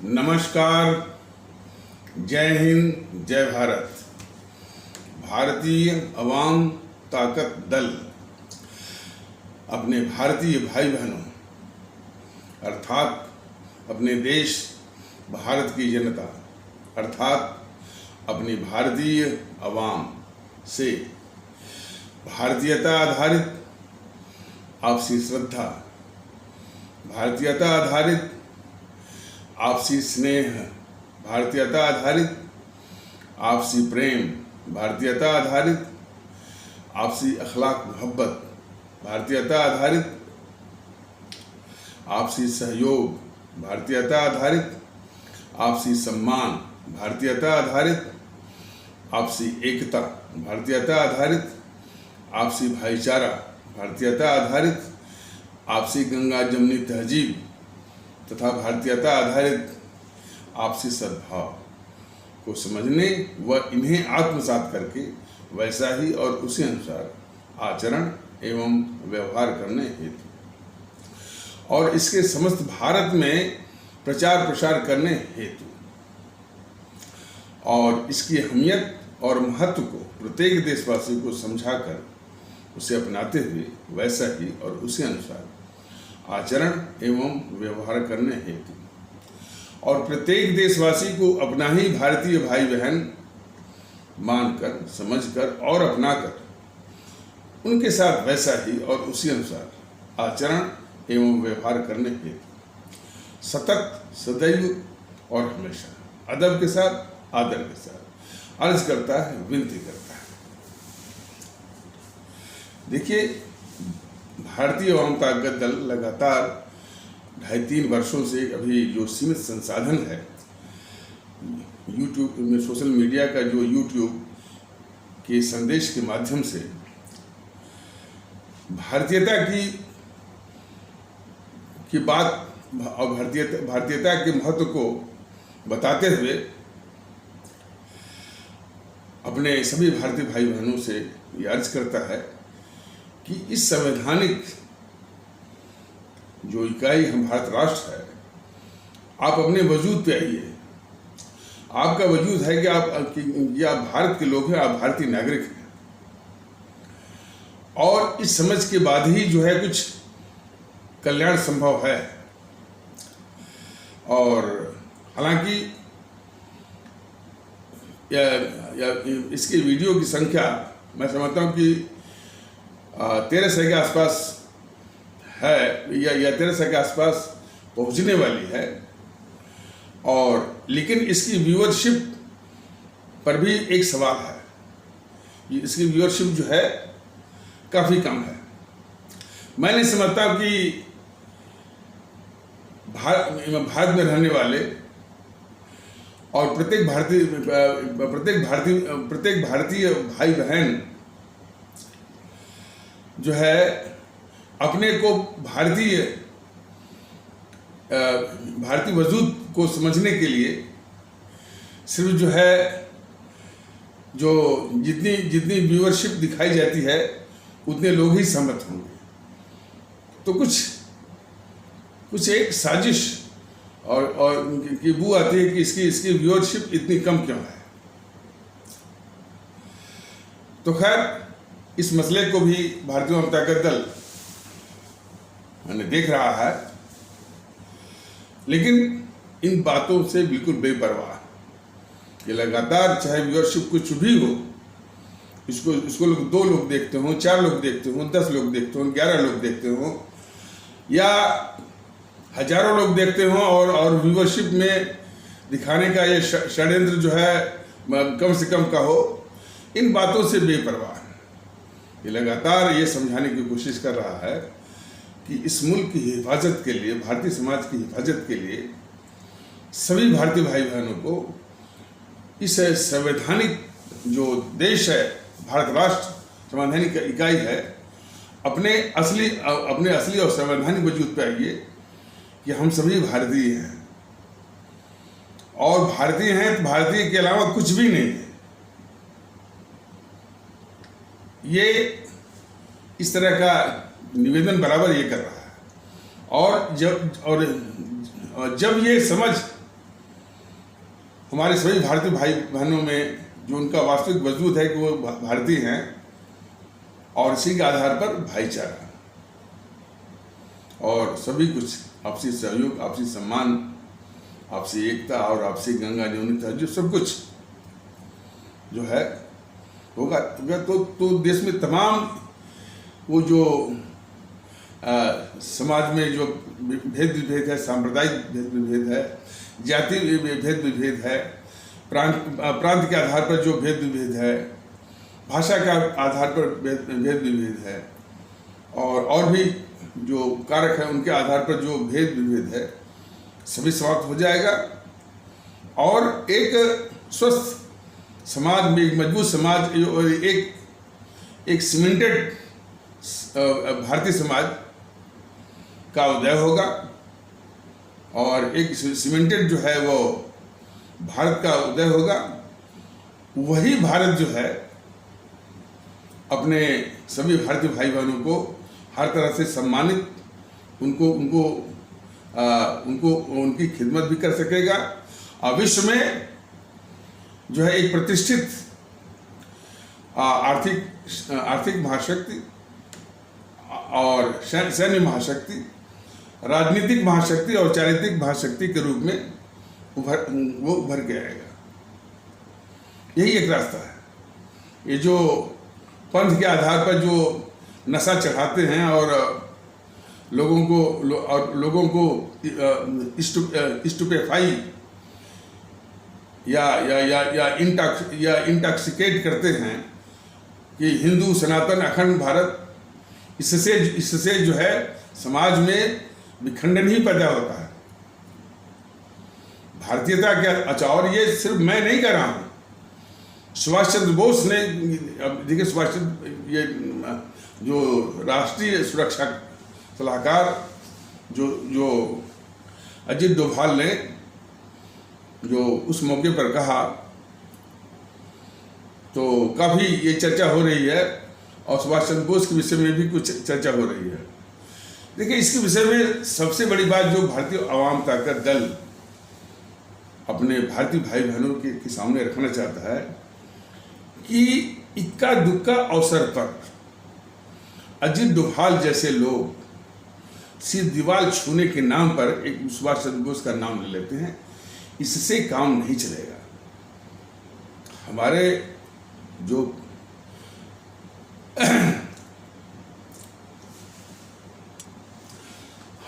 नमस्कार, जय हिंद, जय भारत। भारतीय अवाम ताकत दल अपने भारतीय भाई बहनों अर्थात अपने देश भारत की जनता अर्थात अपनी भारतीय अवाम से भारतीयता आधारित आपसी श्रद्धा, भारतीयता आधारित आपसी स्नेह, भारतीयता आधारित आपसी प्रेम, भारतीयता आधारित आपसी अखलाक मोहब्बत, भारतीयता आधारित आपसी सहयोग, भारतीयता आधारित आपसी सम्मान, भारतीयता आधारित आपसी एकता, भारतीयता आधारित आपसी भाईचारा, भारतीयता आधारित आपसी गंगा जमुनी तहजीब तथा भारतीयता आधारित आपसी सद्भाव को समझने व इन्हें आत्मसात करके वैसा ही और उसी अनुसार आचरण एवं व्यवहार करने हेतु और इसके समस्त भारत में प्रचार प्रसार करने हेतु और इसकी अहमियत और महत्व को प्रत्येक देशवासी को समझाकर उसे अपनाते हुए वैसा ही और उसी अनुसार आचरण एवं व्यवहार करने हेतु और प्रत्येक देशवासी को अपना ही भारतीय भाई बहन मानकर, समझकर और अपनाकर उनके साथ वैसा ही और उसी अनुसार आचरण एवं व्यवहार करने हेतु सतत, सदैव और हमेशा अदब के साथ, आदर के साथ अर्ज करता है, विनती करता है। देखिए, भारतीय अवाम ताकत दल लगातार 2.5-3 वर्षों से अभी जो सीमित संसाधन है यूट्यूब में, सोशल मीडिया का जो यूट्यूब के संदेश के माध्यम से भारतीयता की बात और भारतीयता के महत्व को बताते हुए अपने सभी भारतीय भाई बहनों से ये अर्ज करता है कि इस संवैधानिक जो इकाई हम भारत राष्ट्र है, आप अपने वजूद पे आइए। आपका वजूद है कि आप भारत के लोग हैं, आप भारतीय नागरिक हैं और इस समझ के बाद ही जो है कुछ कल्याण संभव है। और हालांकि इसके वीडियो की संख्या मैं समझता हूँ कि 1300 के आसपास है या 1300 के आसपास पहुंचने वाली है और लेकिन इसकी व्यूअरशिप पर भी एक सवाल है। इसकी व्यूअरशिप जो है काफ़ी कम है। मैं नहीं समझता कि भारत में रहने वाले और प्रत्येक भारतीय भाई बहन जो है अपने को भारतीय वजूद को समझने के लिए सिर्फ जो है जो जितनी व्यूअरशिप दिखाई जाती है उतने लोग ही सहमत होंगे। तो कुछ एक साजिश और की बू आती है कि इसकी व्यूअरशिप इतनी कम क्यों है। तो खैर, इस मसले को भी भारतीय अवाम ताकत दल देख रहा है, लेकिन इन बातों से बिल्कुल बेपरवाह। ये लगातार चाहे व्यूअरशिप कुछ भी हो, इसको लोग 2 लोग देखते हों, 4 लोग देखते हों, 10 लोग देखते हों, 11 लोग देखते हों या हजारों लोग देखते हों और व्यूअरशिप में दिखाने का ये षड्यंत्र जो है कम से कम का हो, इन बातों से बेपरवाह। ये लगातार ये समझाने की कोशिश कर रहा है कि इस मुल्क की हिफाजत के लिए, भारतीय समाज की हिफाजत के लिए सभी भारतीय भाई बहनों को इस संवैधानिक जो देश है, भारत राष्ट्र संवैधानिक इकाई है, अपने असली और संवैधानिक वजूद पे आइए कि हम सभी भारतीय हैं और भारतीय हैं तो भारतीय के अलावा कुछ भी नहीं है। ये इस तरह का निवेदन बराबर ये कर रहा है और जब ये समझ हमारे सभी भारतीय भाई बहनों में जो उनका वास्तविक वजूद है कि वो भारतीय हैं, और इसी के आधार पर भाईचारा और सभी कुछ आपसी सहयोग, आपसी सम्मान, आपसी एकता और आपसी गंगा जमुनी जो सब कुछ जो है होगा। तो देश में तमाम वो जो समाज में जो भेद विभेद है, सांप्रदायिक भेद विभेद है, जाति भेद विभेद है, प्रांत के आधार पर जो भेद विभेद है, भाषा के आधार पर भेद विभेद है, और भी जो कारक है उनके आधार पर जो भेद विभेद है, सभी समाप्त हो जाएगा। और एक स्वस्थ समाज में, एक मजबूत समाज और एक सीमेंटेड भारतीय समाज का उदय होगा। और एक सीमेंटेड जो है वो भारत का उदय होगा। वही भारत जो है अपने सभी भारतीय भाई बहनों को हर तरह से सम्मानित, उनको उनकी खिदमत भी कर सकेगा, और विश्व में जो है एक प्रतिष्ठित आर्थिक महाशक्ति और सैन्य महाशक्ति, राजनीतिक महाशक्ति और चारित्रिक महाशक्ति के रूप में उभर के आएगा। यही एक रास्ता है। ये जो पंथ के आधार पर जो नशा चढ़ाते हैं और लोगों को स्टुपेफाई या इंटॉक्सिकेट करते हैं कि हिंदू सनातन अखंड भारत, इससे जो है समाज में विखंडन ही पैदा होता है। भारतीयता क्या, अच्छा, और ये सिर्फ मैं नहीं कह रहा हूँ, सुभाष चंद्र बोस ने, अब देखिए सुभाष चंद्र, ये जो राष्ट्रीय सुरक्षा सलाहकार जो अजित डोभाल ने जो उस मौके पर कहा, तो काफ़ी ये चर्चा हो रही है, और सुभाष चंद्र बोस के विषय में भी कुछ चर्चा हो रही है। देखिए, इसके विषय में सबसे बड़ी बात जो भारतीय आवाम ताकत दल अपने भारतीय भाई बहनों के सामने रखना चाहता है कि इक्का दुक्का अवसर पर अजित डोभाल जैसे लोग सिर्फ दीवार छूने के नाम पर एक सुभाष चंद्र बोस का नाम ले लेते हैं, इससे काम नहीं चलेगा। हमारे जो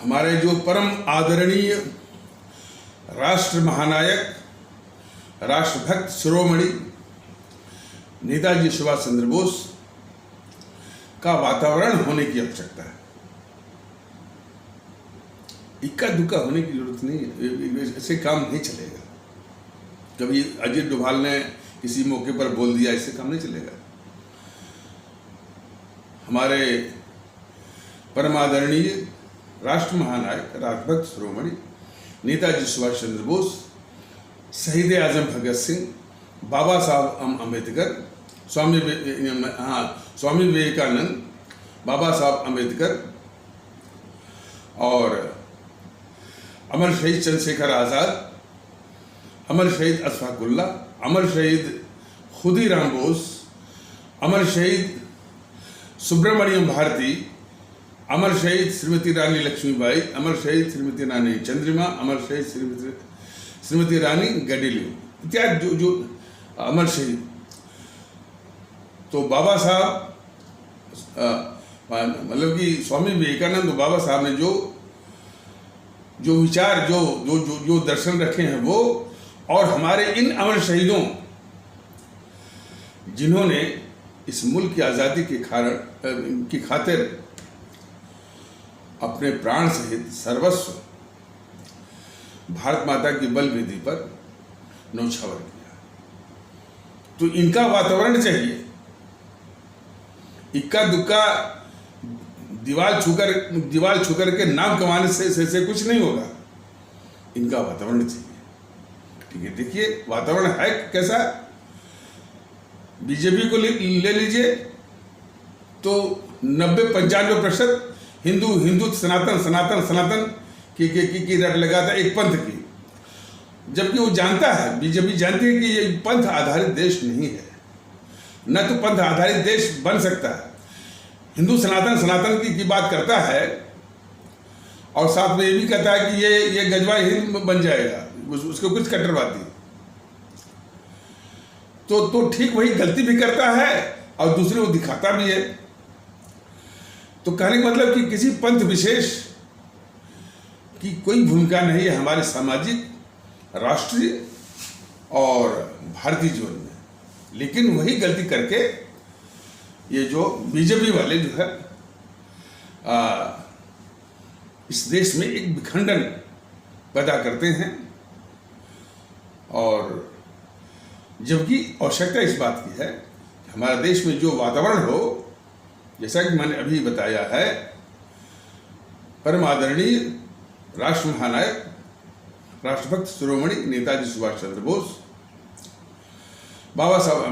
हमारे जो परम आदरणीय राष्ट्र महानायक, राष्ट्रभक्त शिरोमणि नेताजी सुभाष चंद्र बोस का वातावरण होने की आवश्यकता है। इक्का दुक्का होने की जरूरत नहीं है, ऐसे काम नहीं चलेगा। कभी अजित डोभाल ने किसी मौके पर बोल दिया, इससे काम नहीं चलेगा। हमारे परमादरणीय राष्ट्र महानायक, राष्ट्रभक्त शिरोमणि नेताजी सुभाष चंद्र बोस, शहीद आजम भगत सिंह, बाबा साहब अम्बेडकर, स्वामी विवेकानंद, बाबा साहब अम्बेडकर और अमर शहीद चंद्रशेखर आज़ाद, अमर शहीद अशफाक उल्लाह, अमर शहीद खुदीराम बोस, अमर शहीद सुब्रमण्यम भारती, अमर शहीद श्रीमती रानी लक्ष्मीबाई, अमर शहीद श्रीमती रानी चंद्रिमा, अमर शहीद श्रीमती रानी गडेलियो इत्यादि जो अमर शहीद। तो बाबा साहब, मतलब कि स्वामी विवेकानंद बाबा साहब ने जो विचार, जो दर्शन रखे हैं वो, और हमारे इन अमर शहीदों जिन्होंने इस मुल्क की आज़ादी की खातिर अपने प्राण सहित सर्वस्व भारत माता की बल वेदी पर न्यौछावर किया, तो इनका वातावरण चाहिए। इक्का दुक्का दीवार छूकर के नाम कमाने से कुछ नहीं होगा। इनका वातावरण चाहिए। ठीक है, देखिए वातावरण है कैसा। बीजेपी को ले लीजिए तो 90-95% हिंदू सनातन की रट लगाता है, एक पंथ की। जबकि वो जानता है, बीजेपी जानती है कि ये पंथ आधारित देश नहीं है, न तो पंथ आधारित देश बन सकता है। हिंदू सनातन की बात करता है और साथ में ये भी कहता है कि ये गजवा हिंद बन जाएगा, उसको कुछ कट्टरवादी। तो ठीक वही गलती भी करता है और दूसरे को दिखाता भी है। तो कहने का मतलब कि किसी पंथ विशेष की कोई भूमिका नहीं है हमारे सामाजिक, राष्ट्रीय और भारतीय जीवन में। लेकिन वही गलती करके ये जो बीजेपी वाले जो है इस देश में एक विखंडन पैदा करते हैं, और जबकि आवश्यकता इस बात की है कि हमारे देश में जो वातावरण हो, जैसा कि मैंने अभी बताया है, परम आदरणीय राष्ट्र महानायक, राष्ट्रभक्त शिरोमणि नेताजी सुभाष चंद्र बोस, बाबा साहब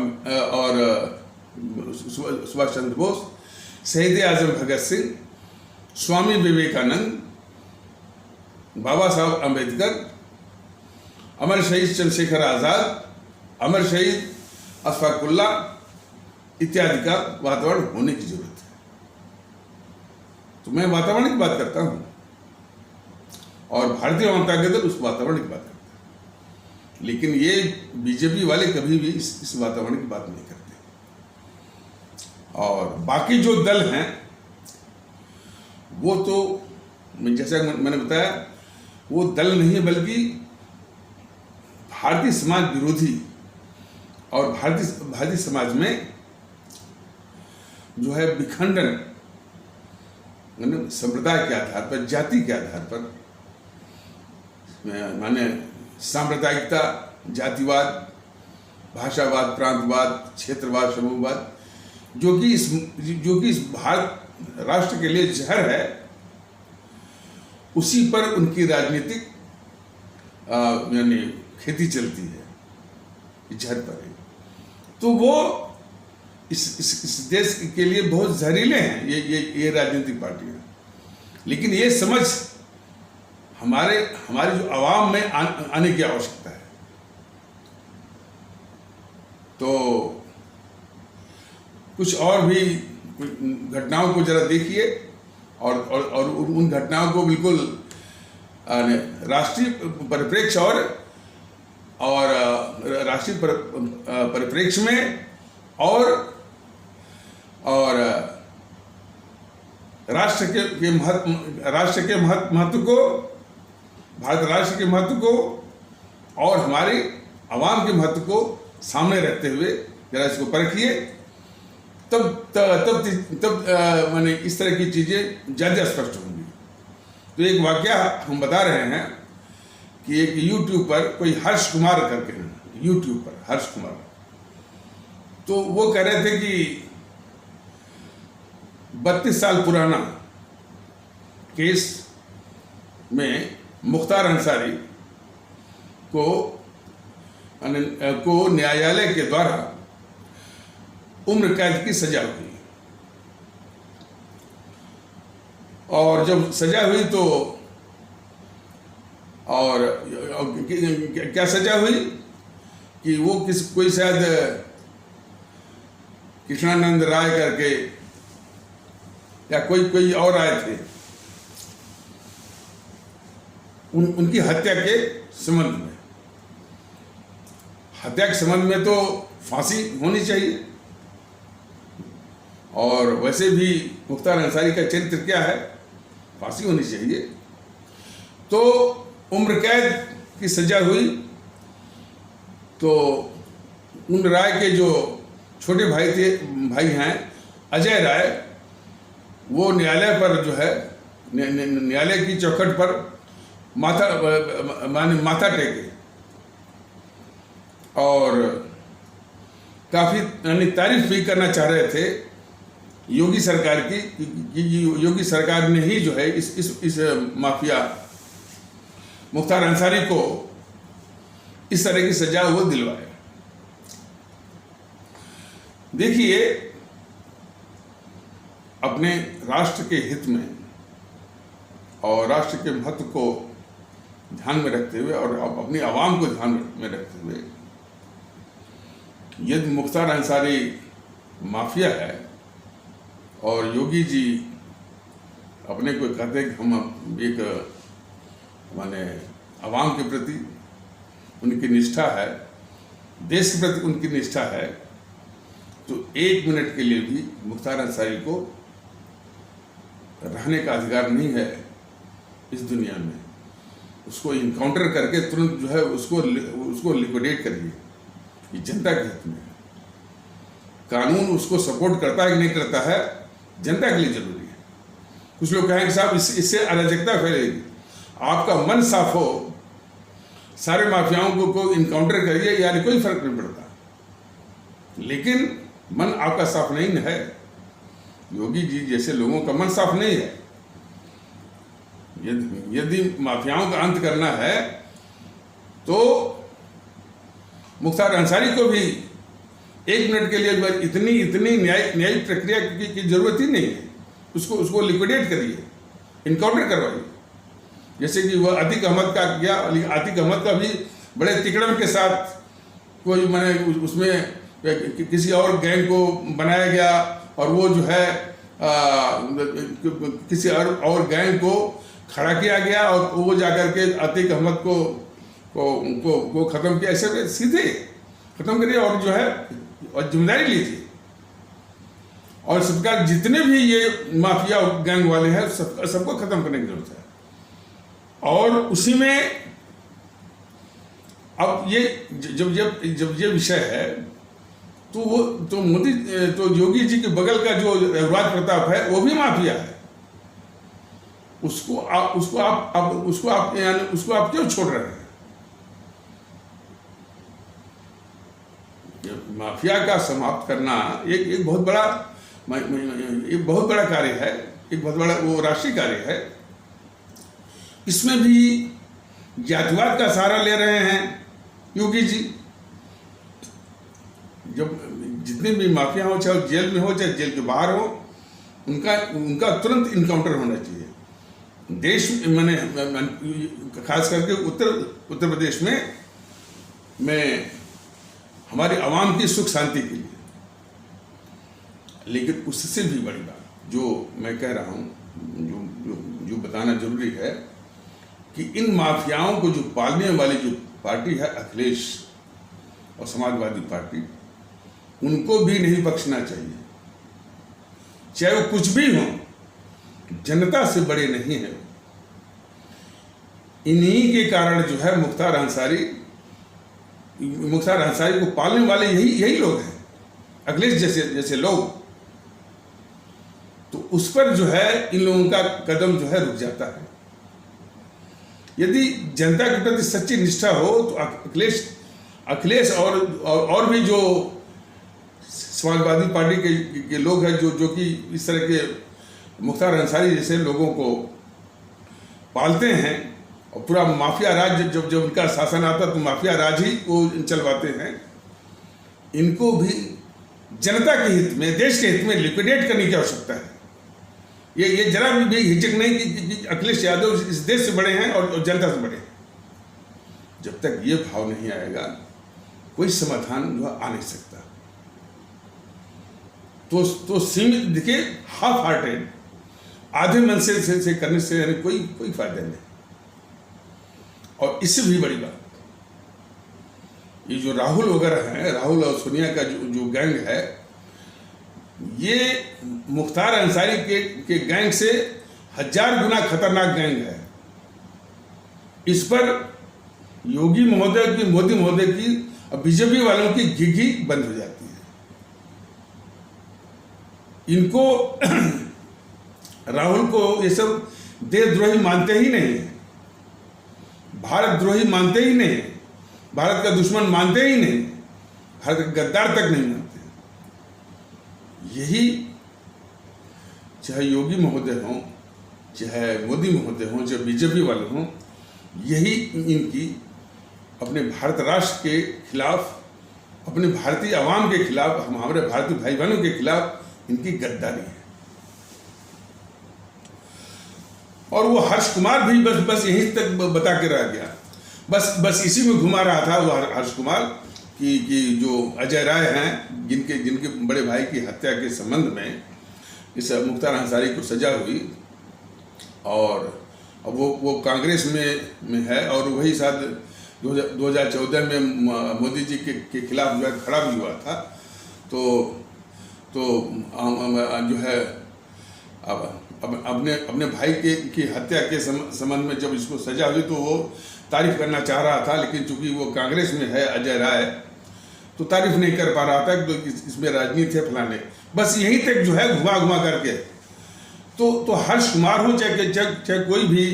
और सुभाष चंद्र बोस, शहीद आजम भगत सिंह, स्वामी विवेकानंद, बाबा साहब अम्बेडकर, अमर शहीद चंद्रशेखर आजाद, अमर शहीद अशफाकुल्ला इत्यादि का वातावरण होने की जरूरत है। तो मैं वातावरण की बात करता हूं और भारतीय जनता दल उस वातावरण की बात करता है, लेकिन ये बीजेपी वाले कभी भी इस वातावरण की बात नहीं करते। और बाकी जो दल हैं वो तो जैसा मैंने बताया, वो दल नहीं है बल्कि भारतीय समाज विरोधी, और भारतीय समाज में जो है विखंडन, संप्रदाय के आधार पर, जाति के आधार पर, माने सांप्रदायिकता, जातिवाद, भाषावाद, प्रांतवाद, क्षेत्रवाद, समूहवाद, जो कि इस भारत राष्ट्र के लिए जहर है, उसी पर उनकी राजनीतिक यानी खेती चलती है, जहर पर है। तो वो इस देश के लिए बहुत जहरीले हैं ये राजनीतिक पार्टियां। लेकिन ये समझ हमारे जो आवाम में आने की आवश्यकता है। तो कुछ और भी घटनाओं को जरा देखिए और उन घटनाओं को बिल्कुल राष्ट्रीय परिप्रेक्ष्य और राष्ट्रीय परिप्रेक्ष्य में और राष्ट्र के महत्व को, भारत राष्ट्र के महत्व को और हमारे आवाम के महत्व को सामने रखते हुए जरा इसको परखिए, तब माने इस तरह की चीजें ज्यादा स्पष्ट होंगी। तो एक वाकया हम बता रहे हैं कि एक यूट्यूब पर कोई हर्ष कुमार करके हैं, यूट्यूब पर हर्ष कुमार, तो वो कह रहे थे कि 32 साल पुराना केस में मुख्तार अंसारी को न्यायालय के द्वारा उम्र कैद की सजा हुई, और जब सजा हुई तो और क्या सजा हुई कि वो कोई शायद कृष्णानंद राय करके या कोई और आए थे, उनकी हत्या के संबंध में। हत्या के संबंध में तो फांसी होनी चाहिए, और वैसे भी मुख्तार अंसारी का चरित्र क्या है, फांसी होनी चाहिए। तो उम्र कैद की सजा हुई, तो उन राय के जो छोटे भाई हैं अजय राय, वो न्यायालय पर जो है न्यायालय की चौखट पर माथा टेके और काफी तारीफ भी करना चाह रहे थे योगी सरकार की, योगी सरकार ने ही जो है इस माफिया मुख्तार अंसारी को इस तरह की सजा वो दिलवाए। देखिए, अपने राष्ट्र के हित में और राष्ट्र के महत्व को ध्यान में रखते हुए और अपनी आवाम को ध्यान में रखते हुए, यदि मुख्तार अंसारी माफिया है और योगी जी अपने को कहते हैं कि हम एक माने आवाम के प्रति उनकी निष्ठा है, देश के प्रति उनकी निष्ठा है, तो 1 मिनट के लिए भी मुख्तार अंसारी को रहने का अधिकार नहीं है इस दुनिया में। उसको इनकाउंटर करके तुरंत जो है उसको लिक्विडेट करिए, ये जनता के हित में है। कानून उसको सपोर्ट करता है कि नहीं करता है, जनता के लिए जरूरी है। कुछ लोग कहेंगे साहब इससे अराजकता फैलेगी। आपका मन साफ हो, सारे माफियाओं को इनकाउंटर करिए, यानी कोई फर्क नहीं पड़ता। लेकिन मन आपका साफ नहीं है, योगी जी जैसे लोगों का मन साफ नहीं है। यदि माफियाओं का अंत करना है तो मुख्तार अंसारी को भी 1 मिनट के लिए इतनी न्यायिक प्रक्रिया की जरूरत ही नहीं है। उसको लिक्विडेट करिए, इनकाउंटर करवाइए, जैसे कि वह अतीक अहमद का किया। अतीक अहमद का भी बड़े तिकड़म के साथ कोई मैंने उसमें किसी और गैंग को बनाया गया और वो जो है किसी और गैंग को खड़ा किया गया और वो जाकर के अतीक अहमद को ख़त्म किया। ऐसे सीधे ख़त्म करिए और जो है और जिम्मेदारी लीजिए। और सरकार जितने भी ये माफिया गैंग वाले हैं सबको ख़त्म करने की जरूरत है। और उसी में अब ये जब ये विषय है तो मोदी तो योगी जी के बगल का जो रघुराज प्रताप है वो भी माफिया है। उसको आप क्यों छोड़ रहे हैं? माफिया का समाप्त करना एक बहुत बड़ा कार्य है, एक बहुत बड़ा वो राष्ट्रीय कार्य है। इसमें भी जातिवाद का सहारा ले रहे हैं योगी जी। जब जितने भी माफिया हो, चाहे जेल में हो चाहे जेल के बाहर हो, उनका तुरंत इनकाउंटर होना चाहिए। देश मैंने खास करके उत्तर प्रदेश में हमारी आवाम की सुख शांति के लिए। लेकिन उससे भी बड़ी बात जो मैं कह रहा हूँ, जो बताना जरूरी है कि इन माफियाओं को जो पालने वाली जो पार्टी है अखिलेश और समाजवादी पार्टी, उनको भी नहीं बख्शना चाहिए। चाहे वो कुछ भी हो, जनता से बड़े नहीं है। इन्हीं के कारण जो है मुख्तार अंसारी को पालने वाले यही लोग हैं, अखिलेश जैसे लोग। तो उस पर जो है इन लोगों का कदम जो है रुक जाता है। यदि जनता के प्रति सच्ची निष्ठा हो तो अखिलेश और भी जो समाजवादी पार्टी के लोग हैं जो कि इस तरह के मुख्तार अंसारी जैसे लोगों को पालते हैं, और पूरा माफिया राज जब उनका शासन आता तो माफिया राज ही वो चलवाते हैं, इनको भी जनता के हित में, देश के हित में लिक्विडेट करने की आवश्यकता है। ये जरा भी हिचक नहीं कि अखिलेश यादव इस देश से बड़े हैं और जनता से बड़े हैं। जब तक ये भाव नहीं आएगा कोई समाधान जो आ नहीं सकता। तो सीमित देखिए, हाफ हार्टेड, आधे मन से करने से कोई फायदा नहीं। और इससे भी बड़ी बात, ये जो राहुल वगैरह हैं, राहुल और सोनिया का जो गैंग है, ये मुख्तार अंसारी के गैंग से 1000 गुना खतरनाक गैंग है। इस पर योगी महोदय की, मोदी महोदय की और बीजेपी वालों की घी बंद हो जाती है। इनको राहुल को ये सब देशद्रोही मानते ही नहीं, भारत द्रोही मानते ही नहीं, भारत का दुश्मन मानते ही नहीं, भारत का गद्दार तक नहीं मानते। यही चाहे योगी महोदय हों, चाहे मोदी महोदय हों, चाहे बीजेपी वाले हों, यही इनकी अपने भारत राष्ट्र के खिलाफ, अपने भारतीय आवाम के खिलाफ, हमारे भारतीय भाई बहनों के खिलाफ इनकी गद्दारी है। और वो हर्ष कुमार भी बस यहीं तक बता के रह गया, बस इसी में घुमा रहा था वो हर्ष कुमार कि जो अजय राय हैं, जिनके बड़े भाई की हत्या के संबंध में इस मुख्तार अंसारी को सजा हुई, और अब वो कांग्रेस में है, और वही शायद 2014 में मोदी जी के खिलाफ जो है खड़ा भी हुआ था। तो जो है अब अपने भाई की हत्या के संबंध में जब इसको सजा हुई तो वो तारीफ करना चाह रहा था, लेकिन चूंकि वो कांग्रेस में है अजय राय, तो तारीफ नहीं कर पा रहा था कि तो इसमें राजनीति है फलाने, बस यहीं तक जो है घुमा करके। तो हर्ष कुमार हो चाहे कोई भी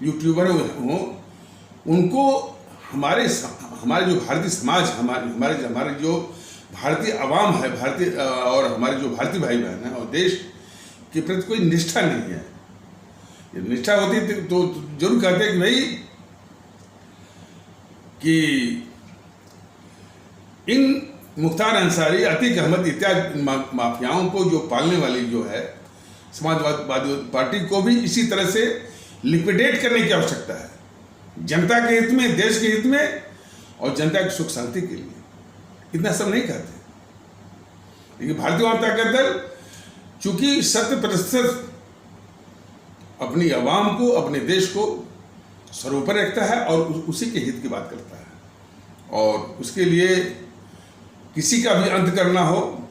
यूट्यूबर हो, उनको हमारे जो भारतीय समाज, हमारे जो भारतीय आवाम है, और हमारे जो भारतीय भाई बहन हैं और देश के प्रति कोई निष्ठा नहीं है। ये निष्ठा होती तो जरूर कहते कि भाई कि इन मुख्तार अंसारी, अतीक अहमद इत्यादि माफियाओं को जो पालने वाली जो है समाजवादी पार्टी को भी इसी तरह से लिक्विडेट करने की आवश्यकता है, जनता के हित में, देश के हित में और जनता की सुख शांति के लिए। इतना सब नहीं कहते, लेकिन भारतीय जनता दल चूंकि 70% अपनी आवाम को, अपने देश को सर्वोपरि रखता है और उसी के हित की बात करता है, और उसके लिए किसी का भी अंत करना हो,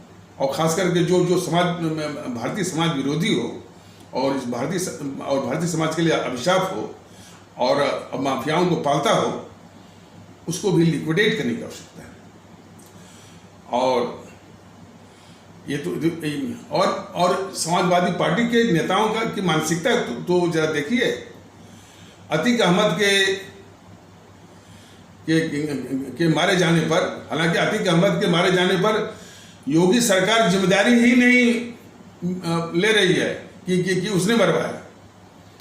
और खास करके जो समाज, भारतीय समाज विरोधी हो और इस भारतीय समाज के लिए अभिशाप हो और माफियाओं को पालता हो, उसको भी लिक्विडेट करने की आवश्यकता है। और ये तो और समाजवादी पार्टी के नेताओं की मानसिकता तो जरा देखिए। अतीक अहमद के मारे जाने पर, हालांकि अतीक अहमद के मारे जाने पर योगी सरकार जिम्मेदारी ही नहीं ले रही है कि उसने मरवाया।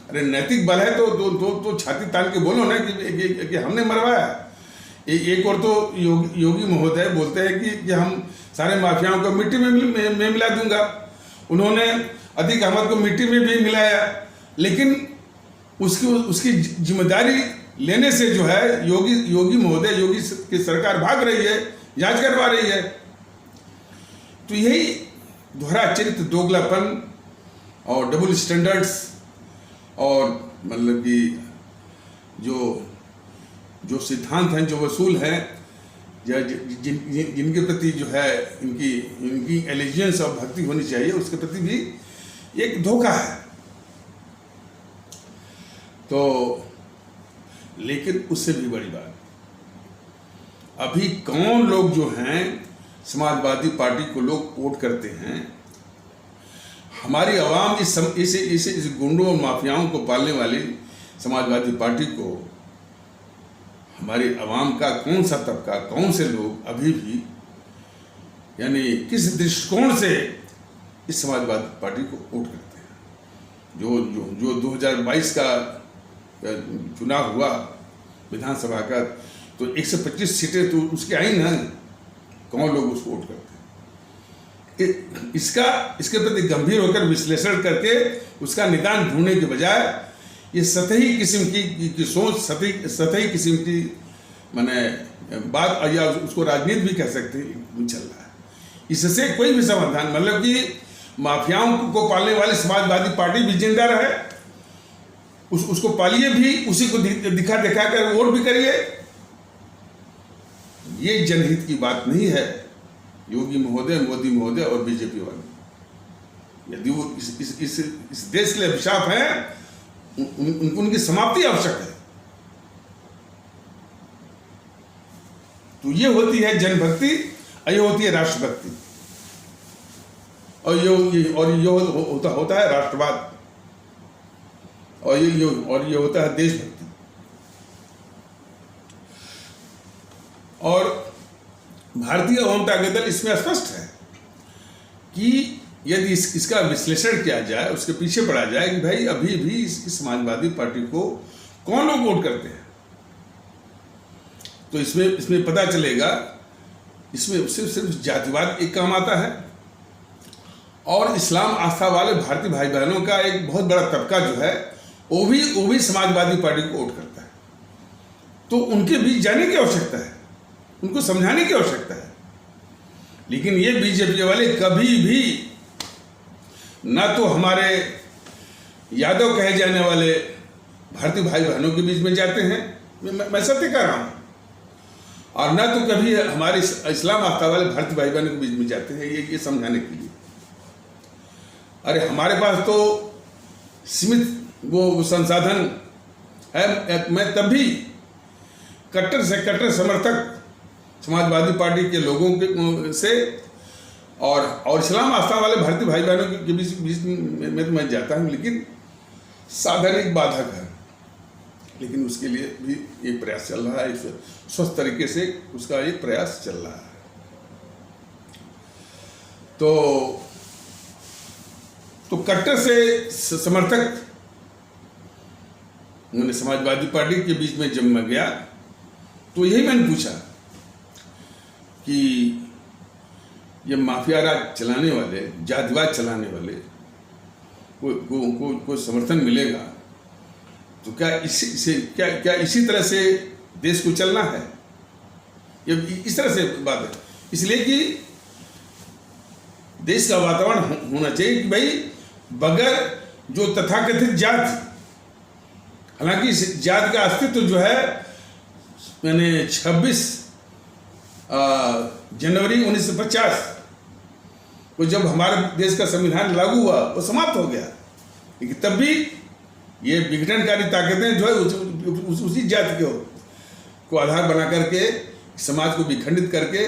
अरे नैतिक बल है तो छाती तान के बोलो ना कि हमने मरवाया। एक और तो योगी महोदय बोलते हैं कि हम सारे माफियाओं को मिट्टी में मिला दूंगा। उन्होंने अतीक अहमद को मिट्टी में भी मिलाया, लेकिन उसकी जिम्मेदारी लेने से जो है योगी महोदय, योगी की सरकार भाग रही है, जांच करवा रही है। तो यही दोहरा चरित्र, दोगलापन और डबल स्टैंडर्ड्स, और मतलब कि जो सिद्धांत हैं, जो वसूल हैं, जिनके प्रति जो है इनकी एलिजेंस और भक्ति होनी चाहिए, उसके प्रति भी एक धोखा है। तो लेकिन उससे भी बड़ी बात, अभी कौन लोग जो हैं समाजवादी पार्टी को लोग वोट करते हैं, हमारी आवाम इस गुंडों और माफियाओं को पालने वाली समाजवादी पार्टी को, हमारी आवाम का कौन सा तबका, कौन से लोग अभी भी, यानी किस दृष्टिकोण से इस समाजवादी पार्टी को वोट करते हैं। जो 2022 का चुनाव हुआ विधानसभा का, तो 125 सीटें तो उसकी आई ना, कौन लोग उसको वोट करते हैं। इसके प्रति गंभीर होकर विश्लेषण करके उसका निदान ढूंढने के बजाय ये सतही किस्म की सोच, सतही किस्म की माने बात, या उसको राजनीति भी कह सकते हैं, चल रहा है। इससे कोई भी समाधान, मतलब कि माफियाओं को पालने वाली समाजवादी पार्टी भी जिंदा रहे, उसको पालिए भी, उसी को दिखा कर वोट भी करिए। ये जनहित की बात नहीं है। योगी महोदय, मोदी महोदय और बीजेपी वाले, यदि वो इस देश के लिए अभिशाप है, उनकी समाप्ति आवश्यक है। तो ये होती है जनभक्ति, ये होती है राष्ट्रभक्ति, और ये होता है राष्ट्रवाद, और ये होता है देशभक्ति। और भारतीय जनता दल इसमें स्पष्ट है कि यदि इसका विश्लेषण किया जाए, उसके पीछे पड़ा जाए कि भाई अभी भी इस समाजवादी पार्टी को कौन लोग वोट करते हैं, तो इसमें पता चलेगा, इसमें सिर्फ जातिवाद एक काम आता है, और इस्लाम आस्था वाले भारतीय भाई बहनों का एक बहुत बड़ा तबका जो है वो भी समाजवादी पार्टी को वोट करता है। तो उनके बीच जाने की आवश्यकता है, उनको समझाने की आवश्यकता है। लेकिन ये बीजेपी वाले कभी भी ना तो हमारे यादव कहे जाने वाले भारतीय भाई बहनों के बीच में जाते हैं, मैं सत्य कह रहा हूं, और ना तो कभी हमारे इस्लाम आस्था वाले भारतीय भाई बहनों के बीच में जाते हैं ये समझाने के लिए। अरे हमारे पास तो सीमित वो संसाधन है। मैं तब भी कट्टर से कट्टर समर्थक समाजवादी पार्टी के लोगों के से और इस्लाम आस्था वाले भारतीय भाई बहनों के बीच में तो मैं जाता हूँ, लेकिन साधन एक बाधक है। लेकिन उसके लिए भी एक प्रयास चल रहा है, एक स्वस्थ तरीके से उसका एक प्रयास चल रहा है। तो कट्टर से समर्थक मैंने समाजवादी पार्टी के बीच में जब मैं गया तो यही मैंने पूछा कि ये माफिया राज चलाने वाले, जातिवाद चलाने वाले को समर्थन मिलेगा तो क्या इसी तरह से देश को चलना है? ये इस तरह से बात है। इसलिए कि देश का वातावरण होना चाहिए कि भाई बगैर जो तथाकथित जात, हालांकि इस जात का अस्तित्व जो है मैंने 26 जनवरी 1950 को जब हमारे देश का संविधान लागू हुआ वो समाप्त हो गया, लेकिन तब भी ये विघटनकारी ताकतें जो है उसी जाति को आधार बना करके समाज को विखंडित करके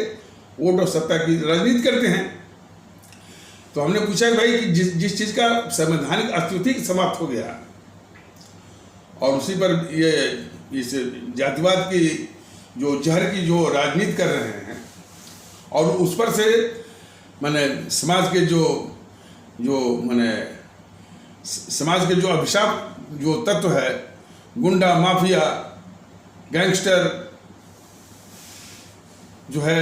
वोट और सत्ता की राजनीति करते हैं। तो हमने पूछा कि भाई कि जिस चीज़ का संवैधानिक अस्तित्व ही समाप्त हो गया और उसी पर ये इस जातिवाद की जो जहर की जो राजनीति कर रहे हैं और उस पर से माने समाज के जो माने समाज के जो अभिशाप जो तत्व है, गुंडा माफिया गैंगस्टर जो है,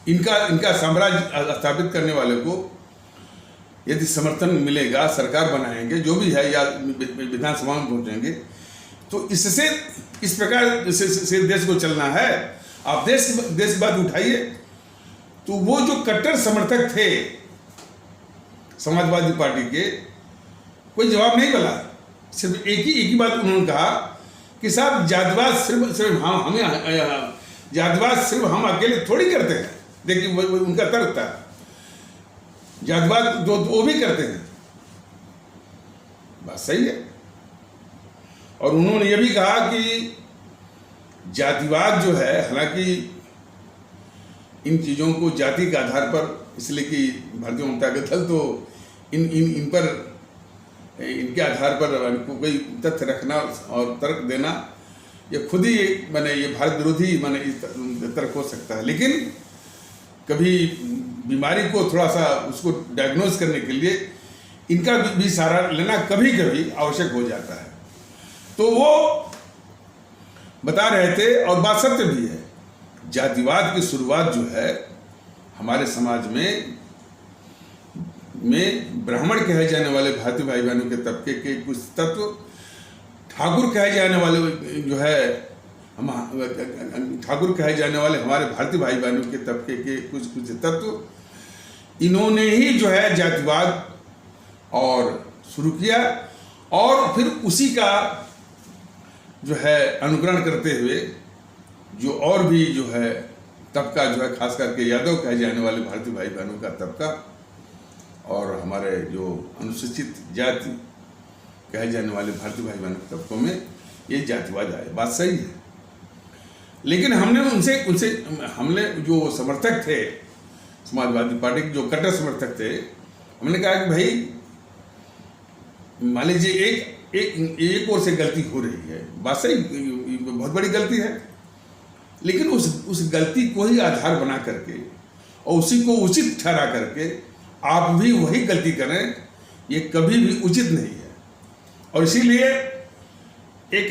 इनका साम्राज्य स्थापित करने वाले को यदि समर्थन मिलेगा, सरकार बनाएंगे जो भी है या विधानसभा में पहुंचेंगे, तो इससे इस प्रकार से देश को चलना है। आप देश की बात उठाइए तो वो जो कट्टर समर्थक थे समाजवादी पार्टी के, कोई जवाब नहीं बोला। सिर्फ एक ही बात उन्होंने कहा कि साहब जातिवाद सिर्फ जातिवाद सिर्फ हम अकेले थोड़ी करते हैं। देखिए वो उनका तर्क था, जातिवाद जो वो भी करते हैं, बात सही है। और उन्होंने ये भी कहा कि जातिवाद जो है, हालांकि इन चीज़ों को जाति के आधार पर, इसलिए कि भारतीय जनता दल तो इन पर इनके आधार पर कोई तथ्य रखना और तर्क देना ये खुद ही माने ये भारत विरोधी माने तर्क हो सकता है। लेकिन कभी बीमारी को थोड़ा सा उसको डायग्नोज करने के लिए इनका भी सहारा लेना कभी कभी आवश्यक हो जाता है। तो वो बता रहे थे और बात सत्य भी है, जातिवाद की शुरुआत जो है हमारे समाज में ब्राह्मण कहे जाने वाले भारतीय भाई बहनों के तबके के कुछ तत्व, ठाकुर कहे जाने वाले जो है ठाकुर कहे जाने वाले हमारे भारतीय भाई बहनों के तबके के कुछ तत्व, इन्होंने ही जो है जातिवाद और शुरू किया और फिर उसी का जो है अनुकरण करते हुए जो और भी जो है तबका जो है, खास करके यादव कहे जाने वाले भारतीय भाई बहनों का तबका और हमारे जो अनुसूचित जाति कहे जाने वाले भारतीय भाई बहनों के तबकों में ये जातिवाद आए। बात सही है, लेकिन हमने जो समर्थक थे समाजवादी पार्टी के, जो कट्टर समर्थक थे, हमने कहा कि भाई मान लीजिए एक ओर से गलती हो रही है, बात सही, बहुत बड़ी गलती है, लेकिन उस गलती को ही आधार बना करके और उसी को उचित ठहरा करके आप भी वही गलती करें, ये कभी भी उचित नहीं है। और इसीलिए एक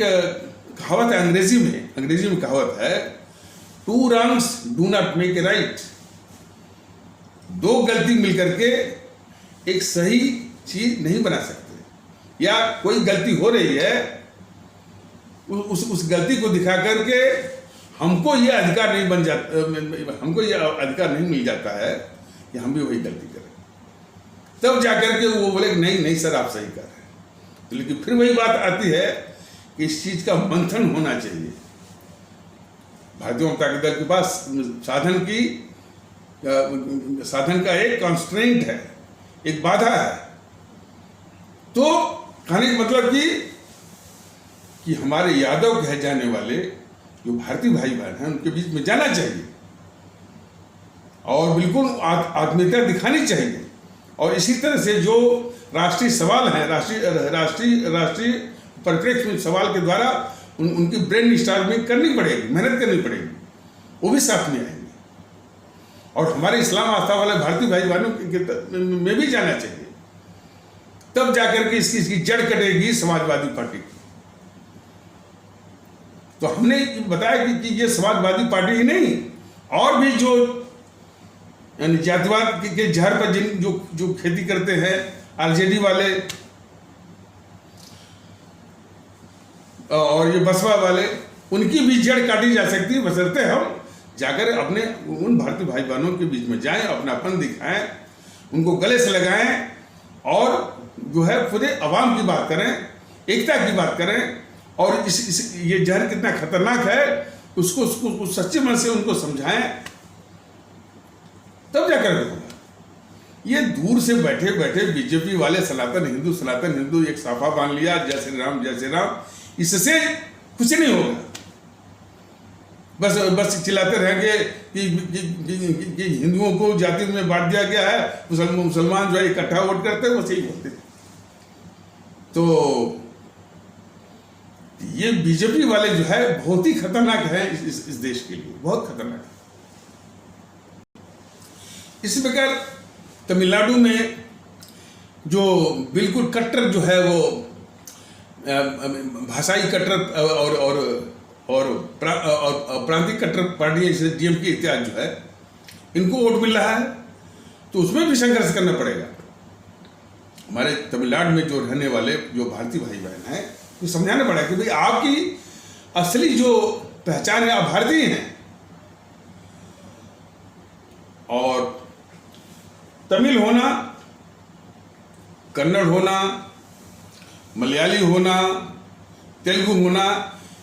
कहावत है अंग्रेजी में कहावत है, 2 wrongs do not make a right। 2 गलती मिलकर के एक सही चीज नहीं बना सकते। या कोई गलती हो रही है, उस गलती को दिखा करके हमको ये अधिकार नहीं बन जाता, हमको ये अधिकार नहीं मिल जाता है कि हम भी वही गलती करें। तब जाकर के वो बोले कि नहीं नहीं सर आप सही कर रहे हैं। तो लेकिन फिर वही बात आती है कि इस चीज का मंथन होना चाहिए। भारतीय जनता दल के पास साधन का एक कॉन्स्ट्रेंट है, एक बाधा है। तो कहने का मतलब कि हमारे यादव कहे जाने वाले जो भारतीय भाई बहन हैं उनके बीच में जाना चाहिए और बिल्कुल आत्मीयता दिखानी चाहिए। और इसी तरह से जो राष्ट्रीय सवाल हैं, राष्ट्रीय परिप्रेक्ष्य में सवाल के द्वारा उनकी ब्रेन स्टॉर्मिंग करनी पड़ेगी, मेहनत करनी पड़ेगी, वो भी साथ में आएंगे। और हमारे इस्लाम आस्था वाले भारतीय भाई बहनों में भी जाना चाहिए। तब जाकर के इसकी जड़ कटेगी समाजवादी पार्टी की। तो हमने बताया कि ये समाजवादी पार्टी ही नहीं, और भी जो यानी जातिवाद के जहर पर जो खेती करते हैं आरजेडी वाले और ये बसपा वाले, उनकी भी जड़ काटी जा सकती है, बशर्ते हम जाकर अपने उन भारतीय भाई बहनों के बीच में जाएं, अपनापन दिखाएं, उनको गले से लगाएं और जो है पूरे अवाम की बात करें, एकता की बात करें। और ये जहर कितना खतरनाक है उसको सच्चे मन से उनको समझाएं, तब जाकर होगा। ये दूर से बैठे बैठे बीजेपी वाले सनातन हिंदू एक साफा बांध लिया, जय श्री राम, इससे कुछ नहीं होगा। बस चिल्लाते रहेंगे कि हिंदुओं को जाति में बांट दिया गया है, मुसलमान जो है इकट्ठा वोट करते हैं, बस यही बोलते हैं। तो ये बीजेपी वाले जो है बहुत ही खतरनाक है इस देश के लिए, बहुत खतरनाक है। इसी प्रकार तमिलनाडु में जो बिल्कुल कट्टर जो है वो भाषाई कट्टर और प्रांतीय कट्टर पार्टी जैसे डीएमके इत्यादि जो है, इनको वोट मिल रहा है, तो उसमें भी संघर्ष करना पड़ेगा। हमारे तमिलनाडु में जो रहने वाले जो भारतीय भाई बहन हैं, तो समझाना पड़ेगा कि भाई आपकी असली जो पहचान है, आप भारतीय हैं। और तमिल होना, कन्नड़ होना, मलयाली होना, तेलुगु होना,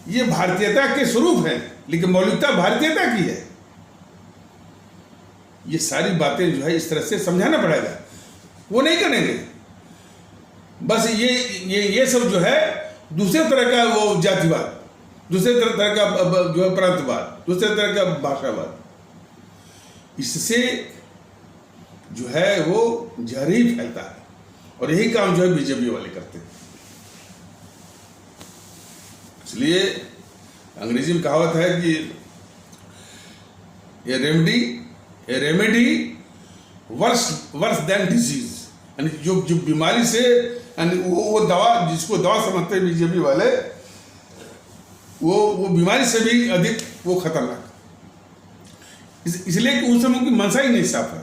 ये भारतीयता के स्वरूप है, लेकिन मौलिकता भारतीयता की है। ये सारी बातें जो है इस तरह से समझाना पड़ेगा, वो नहीं करेंगे। बस ये सब जो है दूसरे तरह का वो जातिवाद, दूसरे तरह का जो है प्रांतवाद, दूसरे तरह का भाषावाद, इससे जो है वो जहर ही फैलता है। और यही काम जो है बीजेपी वाले करते हैं। इसलिए अंग्रेजी में कहावत है कि ए रेमेडी वर्स देन डिजीज, यानी जो बीमारी से, यानी वो दवा, जिसको दवा समझते हैं बीजेपी वाले, वो बीमारी से भी अधिक वो खतरनाक। इसलिए कि उस समय की मंशा ही नहीं साफ है।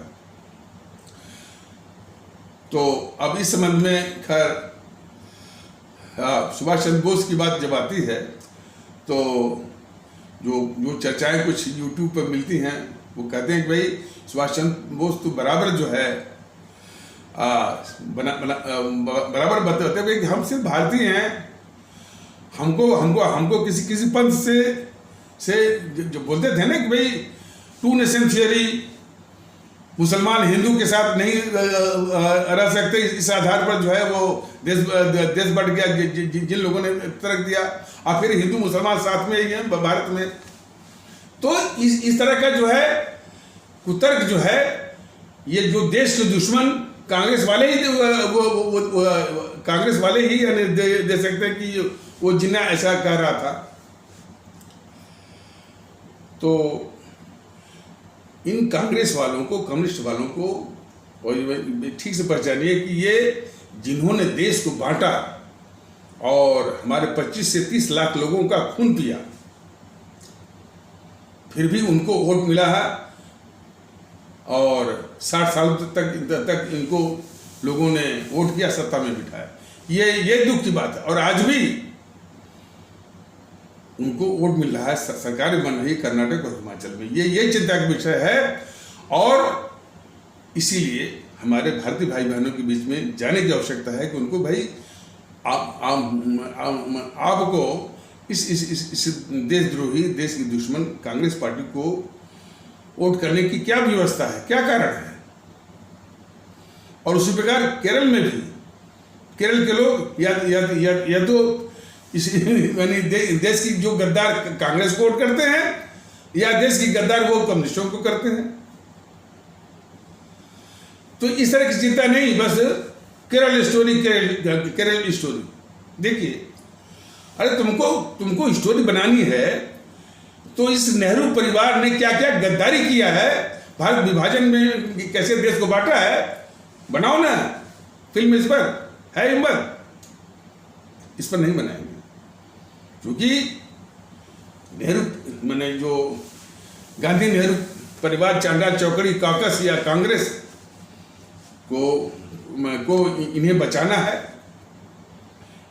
तो अब इस संबंध में खैर सुभाष चंद्र बोस की बात जब आती है, तो जो चर्चाएं कुछ यूट्यूब पर मिलती हैं, वो कहते हैं कि भाई सुभाष चंद्र बोस तो बराबर जो है बराबर बताते हैं कि हम सिर्फ भारतीय हैं, हमको किसी पंथ से जो बोलते थे ना कि भाई टू नेशन थियरी, मुसलमान हिंदू के साथ नहीं रह सकते, इस आधार पर जो है वो देश बढ़ गया, जिन लोगों ने तर्क दिया, और फिर हिंदू मुसलमान साथ में ही हैं भारत में। तो इस तरह का जो है कुतर्क जो है, ये जो देश के दुश्मन कांग्रेस वाले ही कांग्रेस वाले ही दे सकते हैं कि वो जिन्ना ऐसा कह रहा था। तो इन कांग्रेस वालों को, कम्युनिस्ट वालों को और ठीक से पहचानिए कि ये जिन्होंने देश को बांटा और हमारे 25 से 30 लाख लोगों का खून पिया, फिर भी उनको वोट मिला है और 60 साल तक इनको लोगों ने वोट किया, सत्ता में बिठाया। ये दुख की बात है। और आज भी उनको वोट मिल रहा है, सरकारें बन रही कर्नाटक और हिमाचल में, ये चिंता का विषय है। और इसीलिए हमारे भारतीय भाई बहनों के बीच में जाने की आवश्यकता है कि उनको भाई आपको इस देशद्रोही, देश की दुश्मन कांग्रेस पार्टी को वोट करने की क्या व्यवस्था है, क्या कारण है। और उसी प्रकार केरल में भी, केरल के लोग या तो इस यानी देश की जो गद्दार कांग्रेस को वोट करते हैं, या देश की गद्दार वो कम्युनिस्टों को करते हैं। तो इस तरह की चिंता नहीं, बस केरल स्टोरी। देखिए, अरे तुमको स्टोरी बनानी है तो इस नेहरू परिवार ने क्या क्या गद्दारी किया है, भारत विभाजन में कैसे देश को बांटा है, बनाओ ना फिल्म। इस पर है हिम्मत? इस पर नहीं बनाएंगे, क्योंकि नेहरू मैंने जो गांधी नेहरू परिवार, चांडाल चौकड़ी कॉकस या कांग्रेस को इन्हें बचाना है,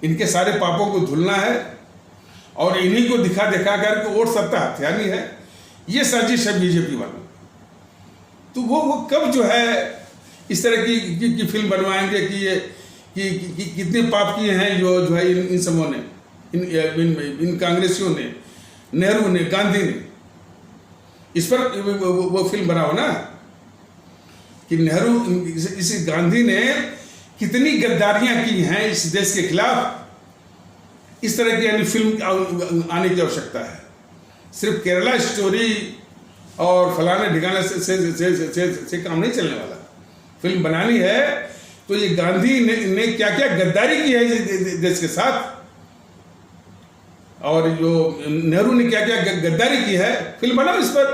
इनके सारे पापों को धुलना है और इन्हीं को दिखा करके वोट सत्ता हथियानी है। ये साजिश है बीजेपी वालों। तो वो कब जो है इस तरह की फिल्म बनवाएंगे कि ये कि कितने पाप किए हैं जो है इन समूहों ने, इन कांग्रेसियों ने, नेहरू ने, गांधी ने। इस पर वो फिल्म बनाओ ना कि नेहरू, इस गांधी ने कितनी गद्दारियां की हैं इस देश के खिलाफ। इस तरह की यानी फिल्म आने की आवश्यकता है। सिर्फ केरला स्टोरी और फलाने ठिकाने से काम नहीं चलने वाला। फिल्म बनानी है तो ये गांधी ने क्या क्या गद्दारी की है इस देश के साथ, और जो नेहरू ने क्या क्या गद्दारी की है, फिल्म बनाओ इस पर।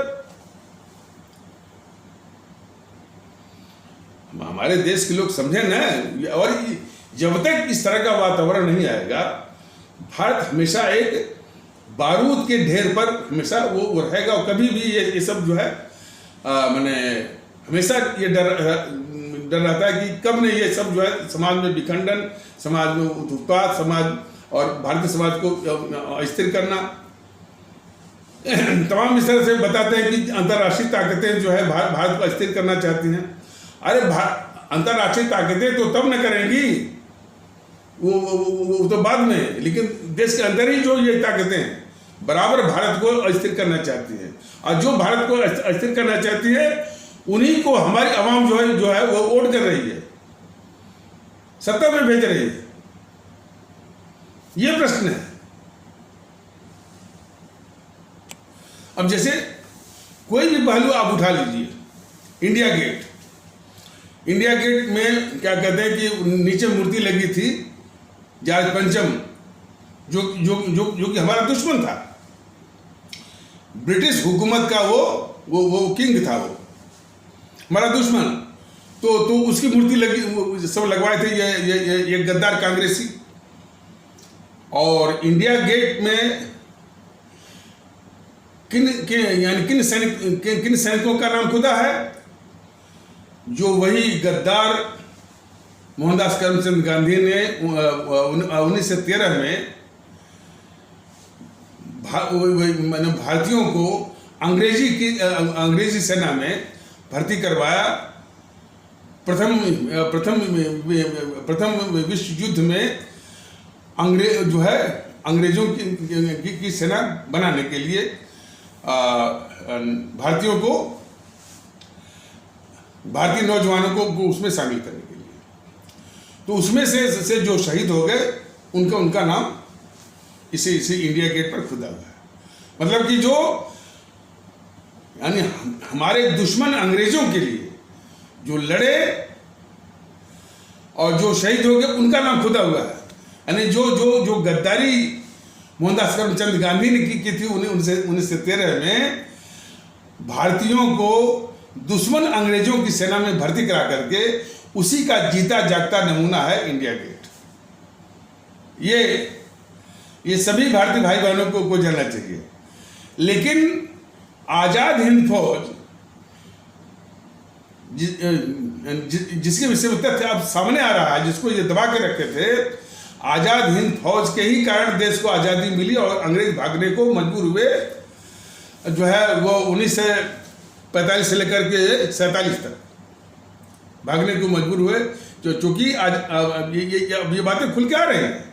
हमारे देश के लोग समझे ना। और जब तक इस तरह का वातावरण नहीं आएगा, भारत हमेशा एक बारूद के ढेर पर हमेशा वो रहेगा। और कभी भी ये सब जो है मैंने हमेशा ये डर रहता है कि कब ने ये सब जो है समाज में विखंडन, समाज में उत्पात, समाज और भारतीय समाज को अस्थिर करना। तमाम इस तरह से बताते हैं कि अंतर्राष्ट्रीय ताकतें जो है भारत को अस्थिर करना चाहती हैं। अरे अंतर्राष्ट्रीय ताकतें तो तब न करेंगी, वो तो बाद में, लेकिन देश के अंदर ही जो ये ताकतें हैं बराबर भारत को अस्थिर करना चाहती हैं। और जो भारत को अस्थिर करना चाहती है उन्हीं को हमारी आवाम जो है वो वोट कर रही है, सत्ता में भेज रही है। ये प्रश्न है। अब जैसे कोई भी पहलू आप उठा लीजिए, इंडिया गेट में क्या कहते हैं कि नीचे मूर्ति लगी थी जॉर्ज पंचम, जो कि हमारा दुश्मन था, ब्रिटिश हुकूमत का वो किंग था, वो हमारा दुश्मन। तो उसकी मूर्ति लगी, सब लगवाए थे ये गद्दार कांग्रेसी। और इंडिया गेट में किन सैनिकों का नाम खुदा है? जो वही गद्दार मोहनदास करमचंद गांधी ने 1913 में भारतीयों को अंग्रेजी सेना में भर्ती करवाया। प्रथम विश्व युद्ध में अंग्रेजों की सेना बनाने के लिए भारतीय नौजवानों को उसमें शामिल करने के लिए। तो उसमें से जो शहीद हो गए उनका नाम इसे इंडिया गेट पर खुदा हुआ है। मतलब कि जो यानी हमारे दुश्मन अंग्रेजों के लिए जो लड़े और जो शहीद हो गए उनका नाम खुदा हुआ है। यानी जो गद्दारी मोहनदास करमचंद गांधी ने की थी 1913 में भारतीयों को दुश्मन अंग्रेजों की सेना में भर्ती करा करके, उसी का जीता जागता नमूना है इंडिया गेट। ये सभी भारतीय भाई बहनों को जानना चाहिए। लेकिन आजाद हिंद फौज जिसके विषय में तथ्य अब सामने आ रहा है, जिसको ये दबा के रखे थे, आज़ाद हिंद फौज के ही कारण देश को आज़ादी मिली और अंग्रेज भागने को मजबूर हुए, जो है वो 1945 से लेकर के 47 तक भागने को मजबूर हुए। जो चूँकि आज अब ये बातें खुल के आ रही हैं,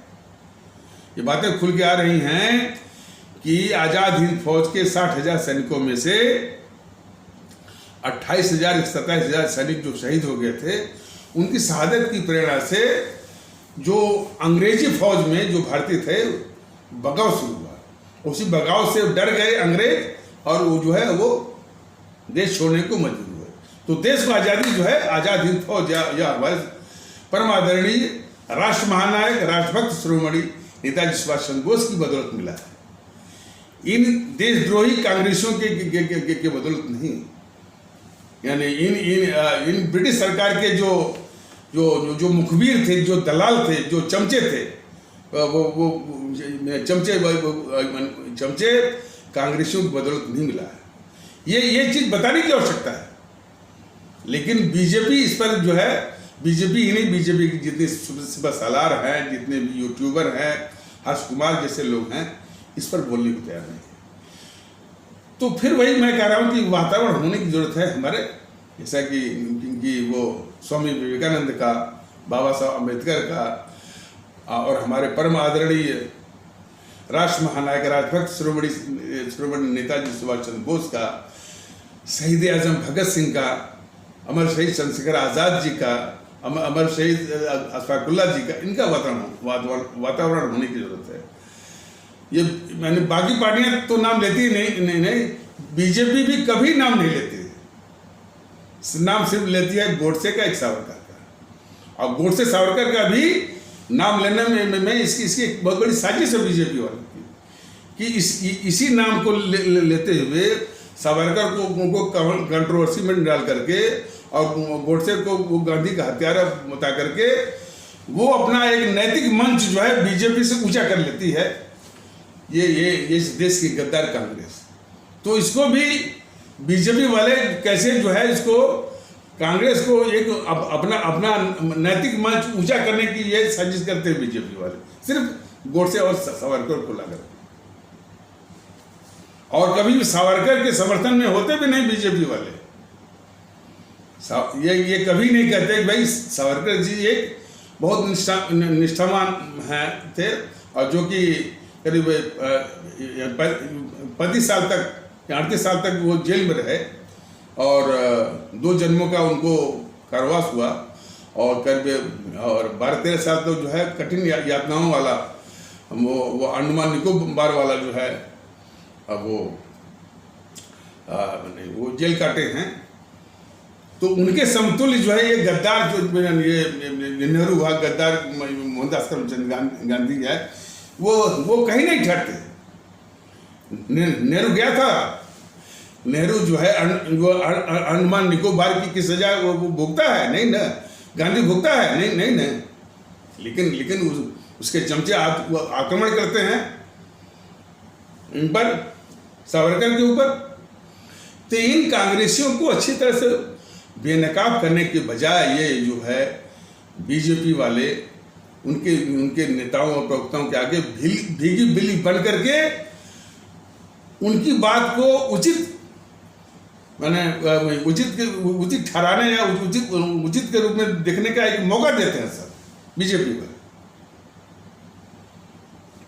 ये बातें खुल के आ रही हैं कि आज़ाद हिंद फौज के 60,000 सैनिकों में से 28,000 या 27,000 सैनिक जो शहीद हो गए थे, उनकी शहादत की प्रेरणा से जो अंग्रेजी फौज में जो भारतीय थे बगाव शुरू हुआ। उसी बगाव से डर गए अंग्रेज और वो जो है वो देश छोड़ने को मजबूर हुए। तो देश को आज़ादी जो है आज़ाद हिंद फौज या हमारे परम आदरणीय राष्ट्र महानायक राष्ट्रभक्त शिरोमणि नेताजी सुभाष चंद्र बोस की बदौलत मिला है। इन देशद्रोही कांग्रेसियों के बदौलत नहीं, यानी इन ब्रिटिश सरकार के जो मुखबिर थे, जो दलाल थे, जो चमचे थे, वो चमचे कांग्रेसियों की बदौलत नहीं मिला है। ये चीज़ बताने की आवश्यकता है। लेकिन बीजेपी इस पर जो है, बीजेपी ही नहीं, बीजेपी की जितने सुबह सालार हैं, जितने भी यूट्यूबर हैं, हर्ष कुमार जैसे लोग हैं, इस पर बोलने को तैयार नहीं है। तो फिर वही मैं कह रहा हूँ कि वातावरण होने की जरूरत है हमारे, जैसा कि वो स्वामी विवेकानंद का, बाबा साहब अम्बेडकर का और हमारे परम आदरणीय राष्ट्र महानायक राष्ट्रभक्त शिरोमणि नेताजी सुभाष चंद्र बोस का, शहीद आजम भगत सिंह का, अमर शहीद चंद्रशेखर आज़ाद जी का, अमर शहीद अशफाकुल्ला जी का, इनका वातावरण होने की जरूरत है। ये मैंने बाकी पार्टियां तो नाम लेती नहीं, बीजेपी भी कभी नाम नहीं लेती, नाम सिर्फ लेती है गोडसे का, एक सावरकर का। और गोडसे सावरकर का भी नाम लेने में इसकी एक बहुत बड़ी साजिश है बीजेपी वालों की, कि इसी नाम को लेते हुए सावरकर को कंट्रोवर्सी में डाल करके और गोडसे को वो गांधी का हत्यारा बता करके वो अपना एक नैतिक मंच जो है बीजेपी से ऊंचा कर लेती है, ये इस देश की गद्दार कांग्रेस। तो इसको भी बीजेपी वाले कैसे जो है इसको कांग्रेस को एक अपना नैतिक मंच ऊंचा करने की ये साजिश करते हैं बीजेपी वाले, सिर्फ गोडसे और सावरकर को लाकर। और कभी भी सावरकर के समर्थन में होते भी नहीं बीजेपी वाले। ये कभी नहीं कहते कि भाई सावरकर जी एक बहुत निष्ठावान हैं थे, और जो कि करीब 35 साल तक या 38 साल तक वो जेल में रहे और 2 जन्मों का उनको कारावास हुआ, और करीब 12-13 साल तक जो है कठिन यातनाओं वाला वो अंडमान निकोबार वाला जो है वो जेल काटे हैं। तो उनके समतुल्य जो है ये गद्दार, जो ये नेहरू हुआ गद्दार, मोहनदास करमचंद गांधी है, वो कहीं नहीं ठहरते। नेहरू गया था, नेहरू जो है वो अंडमान निकोबार की सजा वो भुगता है नहीं ना, गांधी भुगता है नहीं, लेकिन उसके चमचे आक्रमण करते हैं इन पर, सावरकर के ऊपर। तो इन कांग्रेसियों को अच्छी तरह से बेनकाब करने के बजाय ये जो है बीजेपी वाले उनके नेताओं और प्रवक्ताओं के आगे भीगी बिल्ली बन करके उनकी बात को उचित ठहराने या उचित के रूप में देखने का एक मौका देते हैं सब बीजेपी वाले।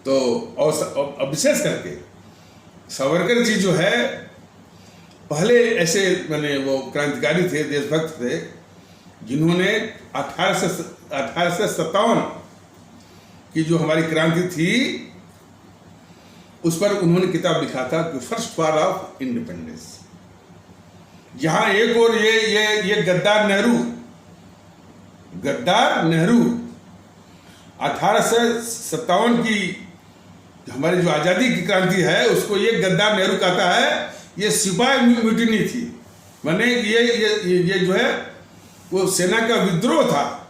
तो और विशेष करके सावरकर जी जो है पहले ऐसे वो क्रांतिकारी थे, देशभक्त थे, जिन्होंने 1857 की जो हमारी क्रांति थी उस पर उन्होंने किताब लिखा था कि फर्स्ट वार ऑफ इंडिपेंडेंस। जहां एक और ये गद्दार नेहरू 1857 की हमारी जो आज़ादी की क्रांति है उसको ये गद्दार नेहरू कहता है ये सिपाही म्यूटिनी थी, माने ये जो है वो सेना का विद्रोह था,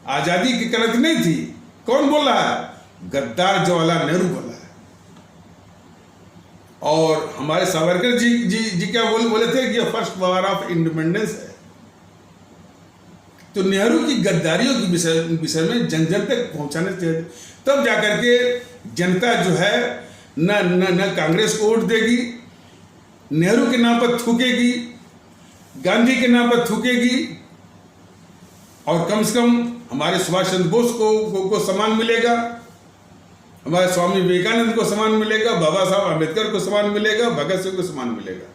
आज़ादी की क्रांति नहीं थी। कौन बोल रहा है? गद्दार जवाहरलाल नेहरू बोल रहा है। और हमारे सावरकर जी क्या बोले थे कि ये फर्स्ट वार ऑफ इंडिपेंडेंस है। तो नेहरू की गद्दारियों के विषय में जन जन तक पहुंचाना चाहिए, तब जाकर के जनता जो है न कांग्रेस को वोट देगी, नेहरू के नाम पर थूकेगी, गांधी के नाम पर थूकेगी, और कम से कम हमारे सुभाष चंद्र बोस को सम्मान मिलेगा, हमारे स्वामी विवेकानंद को सम्मान मिलेगा, बाबा साहब अम्बेडकर को सम्मान मिलेगा, भगत सिंह को सम्मान मिलेगा।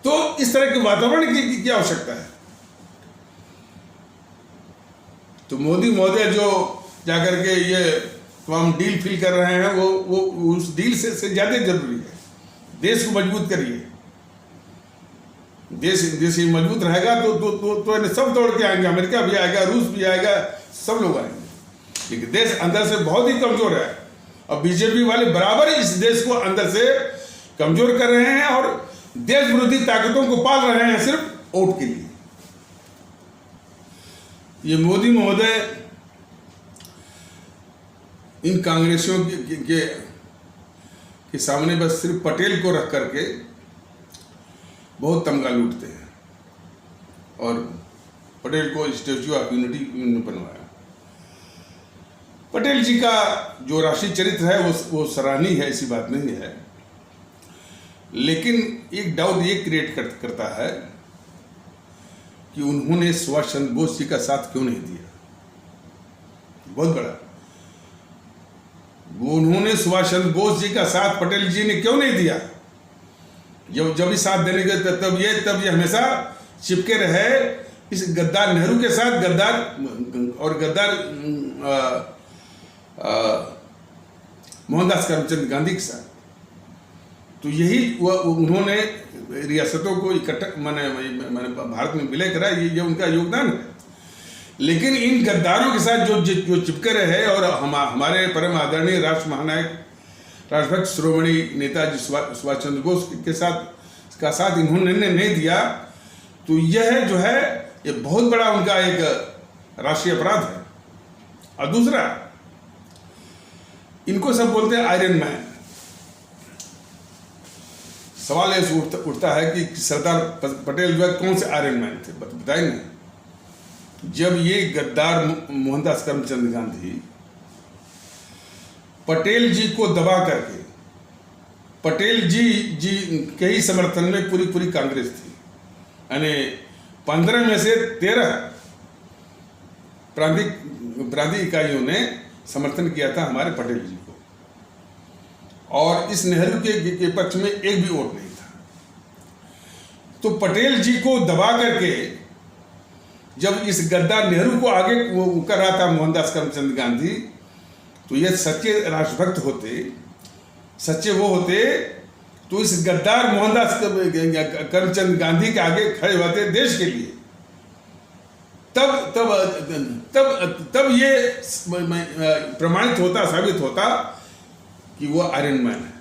तो इस तरह के वातावरण की आवश्यकता है। तो मोदी महोदय जो जाकर के ये तमाम डील फिल कर रहे हैं, वो उस डील से ज्यादा जरूरी है। देश को मजबूत करिए, देश मजबूत रहेगा तो सब दौड़ के आएंगे, अमेरिका भी आएगा, रूस भी आएगा, सब लोग आएंगे। लेकिन देश अंदर से बहुत ही कमजोर है, और बीजेपी वाले बराबर इस देश को अंदर से कमजोर कर रहे हैं और देश विरोधी ताकतों को पाल रहे हैं सिर्फ वोट के लिए। ये मोदी महोदय इन कांग्रेसियों के सामने बस सिर्फ पटेल को रख करके बहुत तमगा लूटते हैं, और पटेल को स्टैच्यू ऑफ यूनिटी बनवाया। पटेल जी का जो राष्ट्रीय चरित्र है वो सराहनीय है, ऐसी बात नहीं है, लेकिन एक डाउट ये क्रिएट करता है कि उन्होंने सुभाष चंद्र बोस जी का साथ क्यों नहीं दिया। बहुत बड़ा, उन्होंने सुभाष चंद्र बोस जी का साथ पटेल जी ने क्यों नहीं दिया। जब भी साथ देने के तब ये हमेशा चिपके रहे इस गद्दार नेहरू के साथ, गद्दार मोहनदास करमचंद गांधी के साथ। तो यही उन्होंने रियासतों को इकट्ठा माने भारत में विलय करा, ये उनका योगदान है। लेकिन इन गद्दारों के साथ जो चिपके रहे, और हमारे परम आदरणीय राष्ट्र महानायक राष्ट्रभक्त श्रोमणी नेताजी सुभाष चंद्र बोस के साथ इन्होंने नहीं दिया, तो यह जो है ये बहुत बड़ा उनका एक राष्ट्रीय अपराध है। और दूसरा, इनको सब बोलते हैं आयरन मैन। सवाल ऐसे उठता है कि सरदार पटेल जो है कौन से आयरन मैन थे, बताएंगे। जब ये गद्दार मोहनदास करमचंद गांधी पटेल जी को दबा करके, पटेल जी के ही समर्थन में पूरी कांग्रेस थी, यानी 15 में से 13 प्रांतीय इकाइयों ने समर्थन किया था हमारे पटेल जी को, और इस नेहरू के पक्ष में एक भी वोट नहीं था। तो पटेल जी को दबा करके जब इस गद्दार नेहरू को आगे कर रहा था मोहनदास करमचंद गांधी, तो ये सच्चे राष्ट्रभक्त होते, सच्चे वो होते, तो इस गद्दार मोहनदास करमचंद गांधी के आगे खड़े होते देश के लिए। तब ये प्रमाणित होता, साबित होता कि वो आयरन मैन है।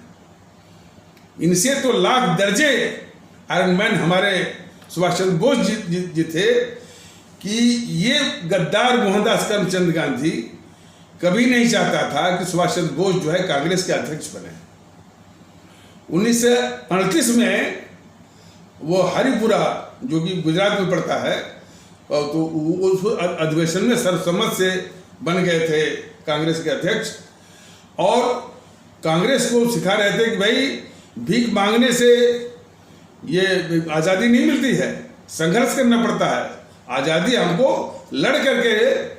इनसे तो लाख दर्जे आयरन मैन हमारे सुभाष चंद्र बोस जी थे, कि ये गद्दार मोहनदास करमचंद गांधी कभी नहीं चाहता था कि सुभाष चंद्र बोस जो है कांग्रेस के अध्यक्ष बने। 1938 में वो हरिपुरा जो कि गुजरात में पड़ता है, तो उस अधिवेशन में सर्वसम्मत से बन गए थे कांग्रेस के अध्यक्ष, और कांग्रेस को सिखा रहे थे कि भाई भीख मांगने से ये आज़ादी नहीं मिलती है, संघर्ष करना पड़ता है, आज़ादी हमको लड़ करके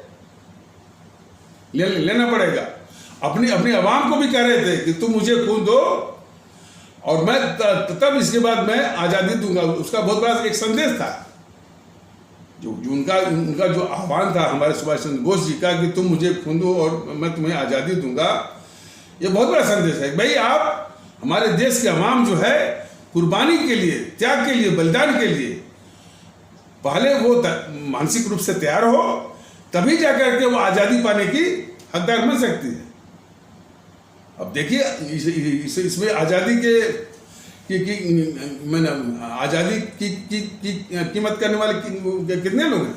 लेना पड़ेगा। अपनी आवाम को भी कह रहे थे कि तुम मुझे खून दो और मैं तब इसके बाद मैं आज़ादी दूंगा। उसका बहुत बड़ा एक संदेश था, जो उनका जो आह्वान था हमारे सुभाष चंद्र बोस जी का, कि तुम मुझे खून दो और मैं तुम्हें आज़ादी दूंगा। ये बहुत बड़ा संदेश है भाई, आप हमारे देश के अवाम जो है कुर्बानी के लिए, त्याग के लिए, बलिदान के लिए पहले वो मानसिक रूप से तैयार हो, तभी जाकर के वो आज़ादी पाने की हकदार बन सकती है। अब देखिए इसमें आज़ादी मैंने आज़ादी की कीमत करने वाले कितने लोग हैं।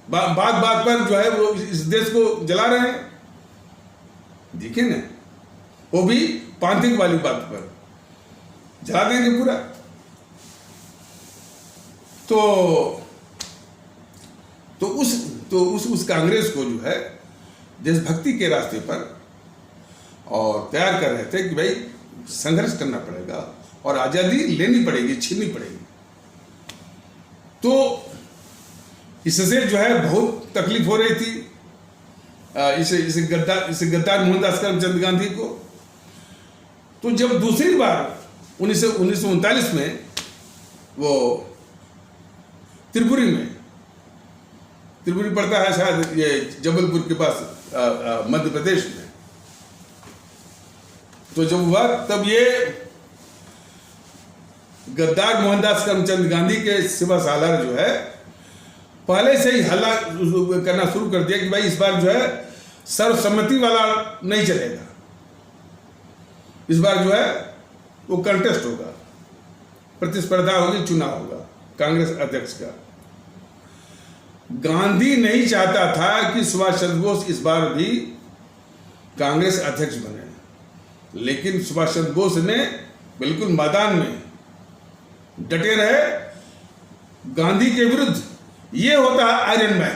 बात पर जो है वो इस देश को जला रहे हैं, देखिए ना, वो भी पांथिक वाली बात पर जला देंगे पूरा। तो तो उस कांग्रेस को जो है देशभक्ति के रास्ते पर और तैयार कर रहे थे कि भाई संघर्ष करना पड़ेगा और आज़ादी लेनी पड़ेगी, छीननी पड़ेगी। तो इससे जो है बहुत तकलीफ हो रही थी इसे गद्दार मोहनदास करमचंद गांधी को। तो जब दूसरी बार 1939 में वो त्रिपुरी पड़ता है शायद ये जबलपुर के पास मध्य प्रदेश में, तो जब हुआ तब ये गद्दार मोहनदास करमचंद गांधी के सिवा सालार जो है पहले से ही हल्ला करना शुरू कर दिया कि भाई इस बार जो है सर्वसम्मति वाला नहीं चलेगा, इस बार जो है वो कंटेस्ट होगा, प्रतिस्पर्धा होगी, चुनाव होगा कांग्रेस अध्यक्ष का। गांधी नहीं चाहता था कि सुभाष चंद्र बोस इस बार भी कांग्रेस अध्यक्ष बने, लेकिन सुभाष चंद्र बोस ने बिल्कुल मैदान में डटे रहे गांधी के विरुद्ध। ये होता है आयरन मैन,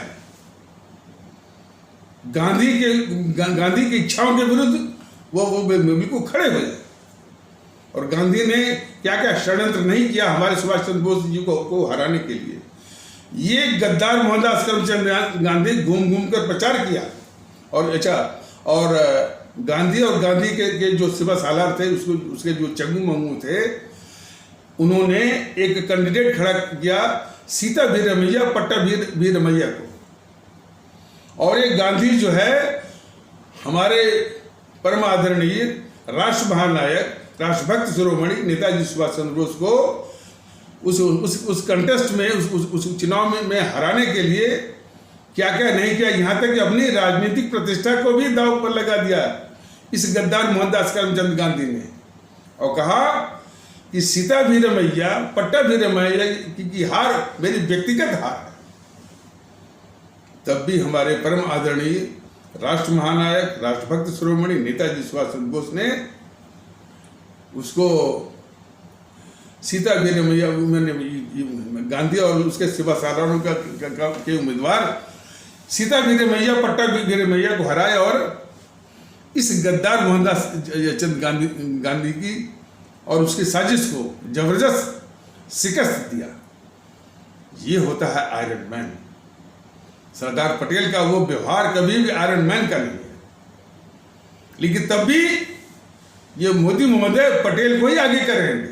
गांधी की इच्छाओं के विरुद्ध वो बिल्कुल खड़े हुए। और गांधी ने क्या क्या षड्यंत्र नहीं किया हमारे सुभाष चंद्र बोस जी को हराने के लिए। ये गद्दार मोहनदास करमचंद गांधी घूम घूम कर प्रचार किया। और गांधी और गांधी के जो सिवा सालार थे उसके जो चंगू मंगू थे, उन्होंने एक कैंडिडेट खड़ा किया सीता भीरमैया पट्टा भीरमैया को। और ये गांधी जो है हमारे परम आदरणीय राष्ट्र महानायक राष्ट्रभक्त शिरोमणि नेताजी सुभाष चंद्र बोस को उस कंटेस्ट में उस चुनाव में हराने के लिए क्या क्या नहीं किया, यहाँ तक कि अपनी राजनीतिक प्रतिष्ठा को भी दांव पर लगा दिया इस गद्दार मोहनदास करमचंद गांधी ने, और कहा कि सीता भीरमैया पट्टा भीरमैया की हार मेरी व्यक्तिगत हार है। तब भी हमारे परम आदरणीय राष्ट्र महानायक राष्ट्रभक्त शिरोमणि नेताजी सुभाष चंद्र बोस ने उसको सीता भीरमैया गांधी और उसके सिवा सालारों के उम्मीदवार सीता भीरमैया पट्टा भीरमैया को हराया और इस गद्दार मोहनदास चंद गांधी की और उसकी साजिश को जबरदस्त शिकस्त दिया। ये होता है आयरन मैन। सरदार पटेल का वो व्यवहार कभी भी आयरन मैन का नहीं है, लेकिन तब भी ये मोदी महोदय पटेल को ही आगे करेंगे।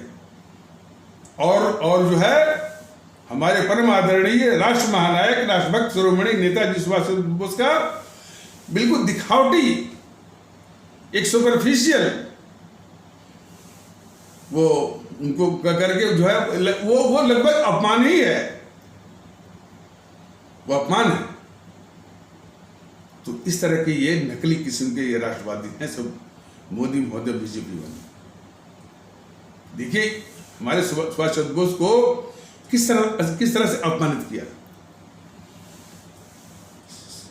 और जो है हमारे परम आदरणीय राष्ट्र महानायक राष्ट्रभक्त शिरोमणि नेताजी सुभाष चंद्र बोस का बिल्कुल दिखावटी एक सुपरफिशियल वो उनको करके जो है वो लगभग अपमान ही है, वो अपमान है। तो इस तरह के ये नकली किस्म के ये राष्ट्रवादी हैं सब मोदी महोदय बीजेपी वाले। देखिए हमारे सुभाष चंद्र बोस को किस तरह से अपमानित किया।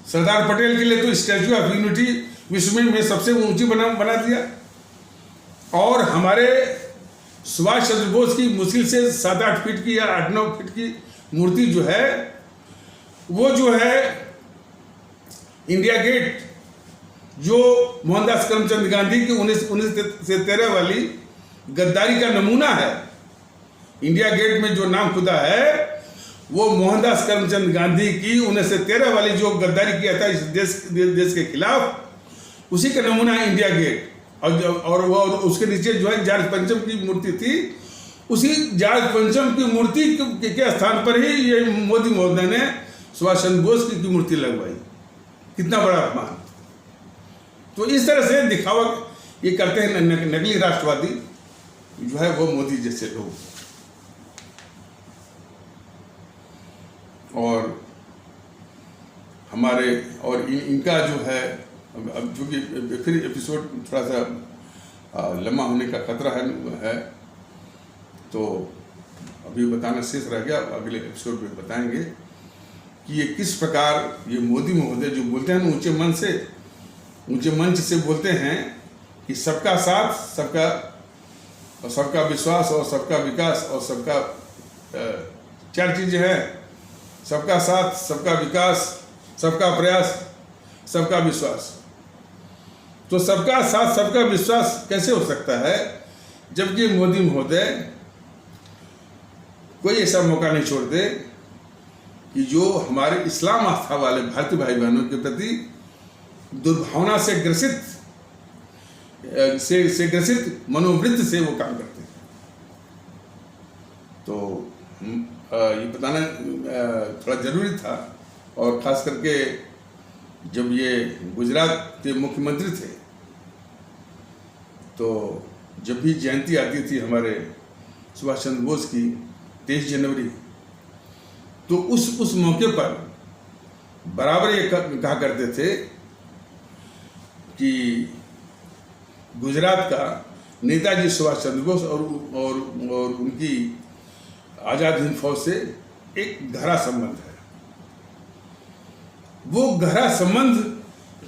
सरदार पटेल के लिए तो स्टैच्यू ऑफ यूनिटी विश्व में सबसे ऊंची बना दिया, और हमारे सुभाष चंद्र बोस की मुश्किल से 7-8 फीट की या 8-9 फीट की मूर्ति जो है वो जो है इंडिया गेट जो मोहनदास करमचंद गांधी की 1913 वाली गद्दारी का नमूना है। इंडिया गेट में जो नाम खुदा है वो मोहनदास करमचंद गांधी की 1913 वाली जो गद्दारी किया था इस देश के खिलाफ, उसी का नमूना है इंडिया गेट। और वो उसके नीचे जो है जॉर्ज पंचम की मूर्ति थी, उसी जॉर्ज पंचम की मूर्ति के स्थान पर ही ये मोदी महोदय ने सुभाष चंद्र बोस की मूर्ति लगवाई। कितना बड़ा अपमान। तो इस तरह से दिखावा ये करते हैं नकली राष्ट्रवादी जो है वो मोदी जैसे लोग। और हमारे और इनका जो है अब चूँकि फिर एपिसोड थोड़ा सा लंबा होने का खतरा है, तो अभी बताना शेष रह गया, अगले एपिसोड में बताएंगे कि ये किस प्रकार ये मोदी महोदय जो बोलते हैं ऊंचे मंच से बोलते हैं कि सबका साथ, सबका विश्वास और सबका विकास और सबका 4 चीज़ें हैं, सबका साथ, सबका विकास, सबका प्रयास, सबका विश्वास। तो सबका साथ सबका विश्वास कैसे हो सकता है जबकि मोदी महोदय कोई ऐसा मौका नहीं छोड़ते कि जो हमारे इस्लाम आस्था वाले भारतीय भाई बहनों के प्रति दुर्भावना से ग्रसित मनोवृत्ति से वो काम करते हैं। तो ये बताना थोड़ा जरूरी था। और ख़ास करके जब ये गुजरात के मुख्यमंत्री थे तो जब भी जयंती आती थी हमारे सुभाष चंद्र बोस की 23 जनवरी, तो उस मौके पर बराबर ये कहा करते थे कि गुजरात का नेताजी सुभाष चंद्र बोस और उनकी आज़ाद हिंद फौज से एक गहरा संबंध है। वो गहरा संबंध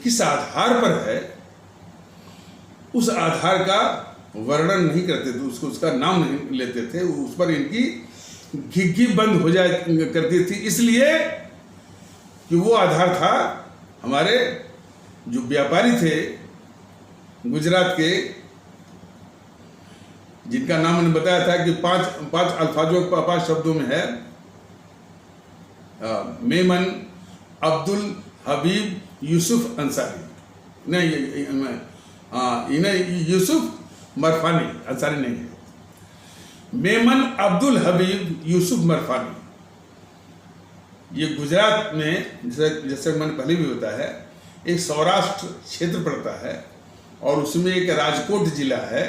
किस आधार पर है, उस आधार का वर्णन नहीं करते थे, उसका नाम नहीं लेते थे। उस पर इनकी घिघी बंद हो जाए करती थी, इसलिए कि वो आधार था हमारे जो व्यापारी थे गुजरात के, जिनका नाम मैंने बताया था कि पांच अल्फाजों 5 शब्दों में है, मेमन अब्दुल हबीब यूसुफ अंसारी। नहीं, इन्हें यूसुफ मरफानी, अंसारी नहीं है। मेमन अब्दुल हबीब यूसुफ मरफानी, ये गुजरात में जैसे मैंने पहले भी बताया है, एक सौराष्ट्र क्षेत्र पड़ता है और उसमें एक राजकोट जिला है।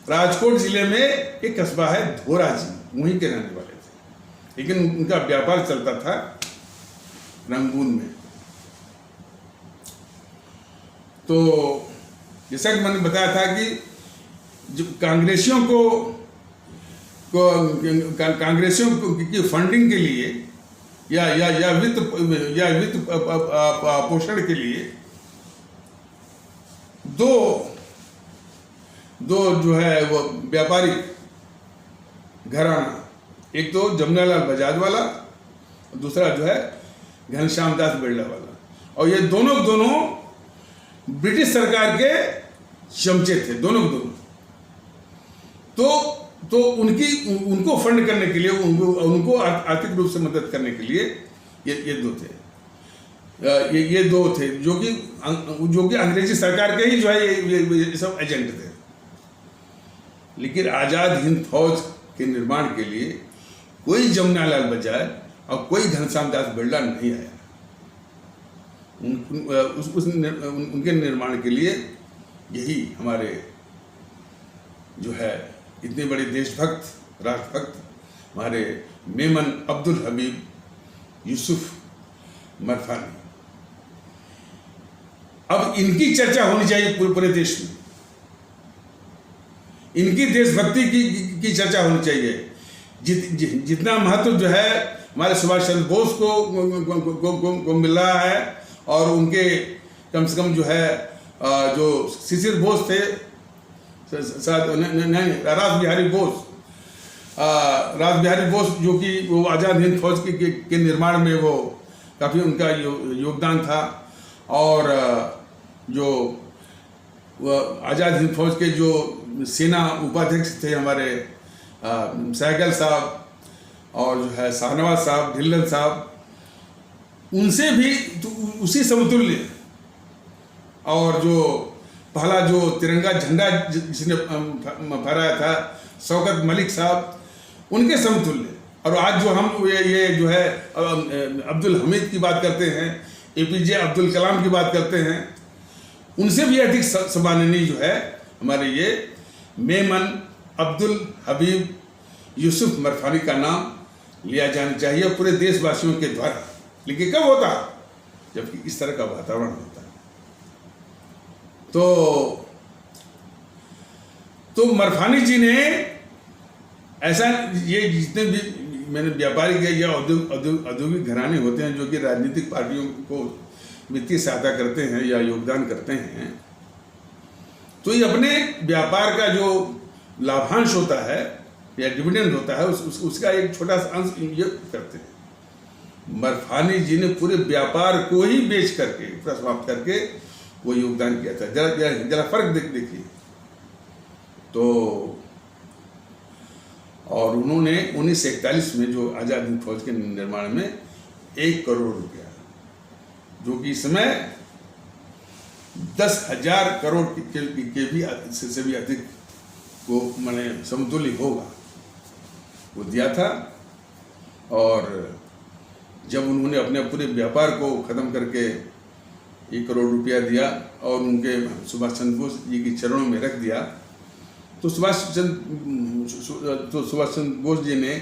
राजकोट जिले में एक कस्बा है धोराजी, वहीं के रहने वाले थे, लेकिन उनका व्यापार चलता था रंगून में। तो जैसा कि मैंने बताया था कि जो कांग्रेसियों की फंडिंग के लिए या वित्त पोषण के लिए दो जो है वो व्यापारी घराना, एक तो जमनालाल बजाज वाला, दूसरा जो है घनश्याम दास बिरला वाला, और ये दोनों ब्रिटिश सरकार के चमचे थे, दोनों। तो उनको फंड करने के लिए, उनको आर्थिक रूप से मदद करने के लिए ये दो थे, ये दो थे जो कि अंग्रेजी सरकार के ही जो है ये सब एजेंट थे। लेकिन आज़ाद हिंद फौज के निर्माण के लिए कोई जमनालाल बजाज और कोई घनश्याम दास बिरला नहीं आया। उनके निर्माण के लिए यही हमारे जो है इतने बड़े देशभक्त, राष्ट्रभक्त हमारे मेमन अब्दुल हबीब यूसुफ मरफानी। अब इनकी चर्चा होनी चाहिए पूरे देश में, इनकी देशभक्ति की चर्चा होनी चाहिए। जितना महत्व जो है हमारे सुभाष चंद्र बोस को मिल रहा है, और उनके कम से कम जो है जो शिशिर बोस थे, रास बिहारी बोस जो कि वो आज़ाद हिंद फौज के निर्माण में वो काफ़ी उनका योगदान था। और जो आज़ाद हिंद फौज के जो सेना उपाध्यक्ष थे हमारे सहगल साहब और जो है शाहनवाज साहब, ढिल्लन साहब, उनसे भी तो उसी समतुल्य, और जो पहला जो तिरंगा झंडा जिसने फहराया था शौकत मलिक साहब, उनके समतुल्य। और आज जो हम ये जो है अब्दुल हमीद की बात करते हैं, APJ अब्दुल कलाम की बात करते हैं, उनसे भी अधिक सम्माननीय जो है हमारे ये मेमन अब्दुल हबीब यूसुफ मरफानी का नाम लिया जाना चाहिए पूरे देशवासियों के द्वारा। लेकिन कब होता? जबकि इस तरह का वातावरण होता है। तो मरफानी जी ने ऐसा, ये जितने भी मैंने व्यापारी के या औद्योगिक घराने होते हैं जो कि राजनीतिक पार्टियों को वित्तीय सहायता करते हैं या योगदान करते हैं, तो ये अपने व्यापार का जो लाभांश होता है या डिविडेंड होता है उसका एक छोटा सा अंश ये करते हैं। मरफानी जी ने पूरे व्यापार को ही बेच करके, पूरा समाप्त करके वो योगदान किया था। जरा जरा फर्क देखिए। तो और उन्होंने 1941 में जो आज़ाद हिंद फौज के निर्माण में 1 करोड़ रुपया, जो कि इस समय 10,000 करोड़ के भी से भी अधिक को माने समतुल्य होगा, वो दिया था। और जब उन्होंने अपने पूरे व्यापार को ख़त्म करके 1 करोड़ रुपया दिया और उनके सुभाष चंद्र बोस जी के चरणों में रख दिया, तो सुभाष चंद्र बोस जी ने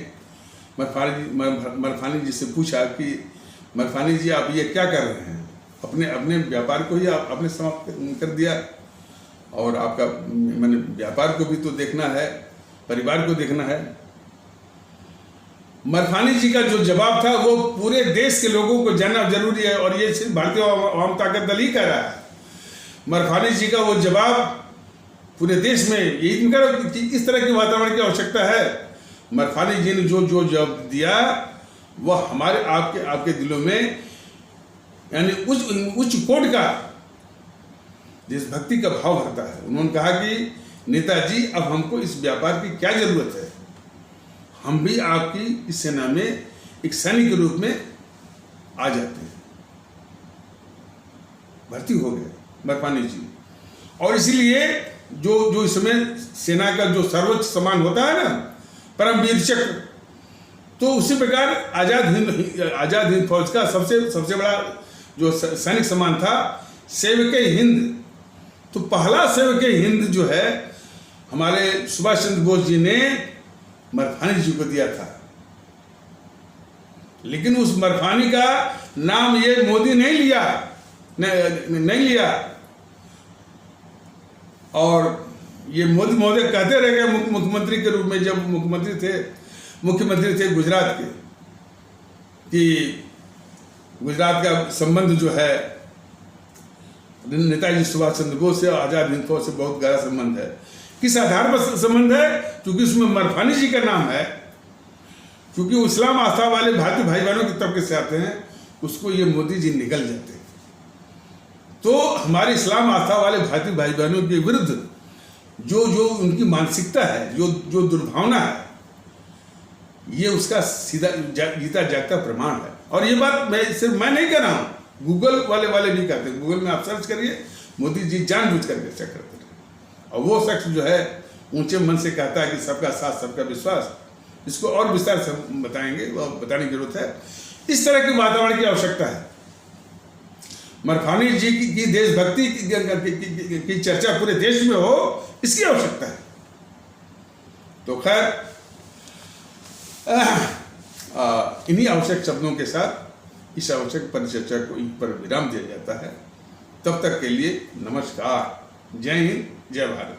मरफानी जी से पूछा कि मरफानी जी आप ये क्या कर रहे हैं, अपने व्यापार को ही आपने समाप्त कर दिया, और आपका मैंने व्यापार को भी तो देखना है, परिवार को देखना है। मरफानी जी का जो जवाब था वो पूरे देश के लोगों को जानना जरूरी है, और ये सिर्फ भारतीय आवाम ताकत दल ही कह रहा है। मरफानी जी का वो जवाब पूरे देश में यही कह कि इस तरह के वातावरण की आवश्यकता है। मरफानी जी ने जो जवाब दिया वह हमारे आपके दिलों में यानी उच्च कोटि का देशभक्ति का भाव भरता है। उन्होंने कहा कि नेताजी अब हमको इस व्यापार की क्या जरूरत है, हम भी आपकी इस सेना में एक सैनिक के रूप में आ जाते हैं। भर्ती हो गए मरफानी जी। और इसीलिए जो इस समय सेना का जो सर्वोच्च सम्मान होता है ना, परम वीर चक्र, तो उसी प्रकार आजाद हिंद फौज का सबसे बड़ा जो सैनिक सम्मान था सेवक-ए-हिंद। तो पहला सेवक-ए-हिंद जो है हमारे सुभाष चंद्र बोस जी ने मरफानी जी को दिया था। लेकिन उस मरफानी का नाम ये मोदी नहीं लिया, और ये मोदी महोदय कहते रह गए मुख्यमंत्री के रूप में, जब मुख्यमंत्री थे गुजरात के, कि गुजरात का संबंध जो है नेताजी सुभाष चंद्र बोस से और आजाद हिंद फौज से बहुत गहरा संबंध है। किस आधार पर संबंध है? क्योंकि उसमें मरफानी जी का नाम है, क्योंकि इस्लाम आस्था वाले भारतीय भाई बहनों की तबके से आते हैं, उसको ये मोदी जी निकल जाते हैं। तो हमारे इस्लाम आस्था वाले भारतीय भाई बहनों के विरुद्ध जो उनकी मानसिकता है, जो दुर्भावना है, ये उसका सीधा जीता जागता प्रमाण है। और ये बात सिर्फ मैं नहीं कह रहा हूँ, गूगल वाले भी कहते हैं। गूगल में आप सर्च करिए, मोदी जी जानबूझ करके ऐसा करते हैं। और वो शख्स जो है ऊंचे मन से कहता है कि सबका साथ सबका विश्वास, इसको और विस्तार से बताएंगे, वो बताने की जरूरत है। इस तरह के वातावरण की आवश्यकता है। मरफानी जी की देशभक्ति की चर्चा पूरे देश में हो, इसकी आवश्यकता है। तो खैर इन्हीं आवश्यक शब्दों के साथ इस आवश्यक परिचर्चा को इन पर विराम दिया जाता है। तब तक के लिए नमस्कार, जय हिंद, जय भारत।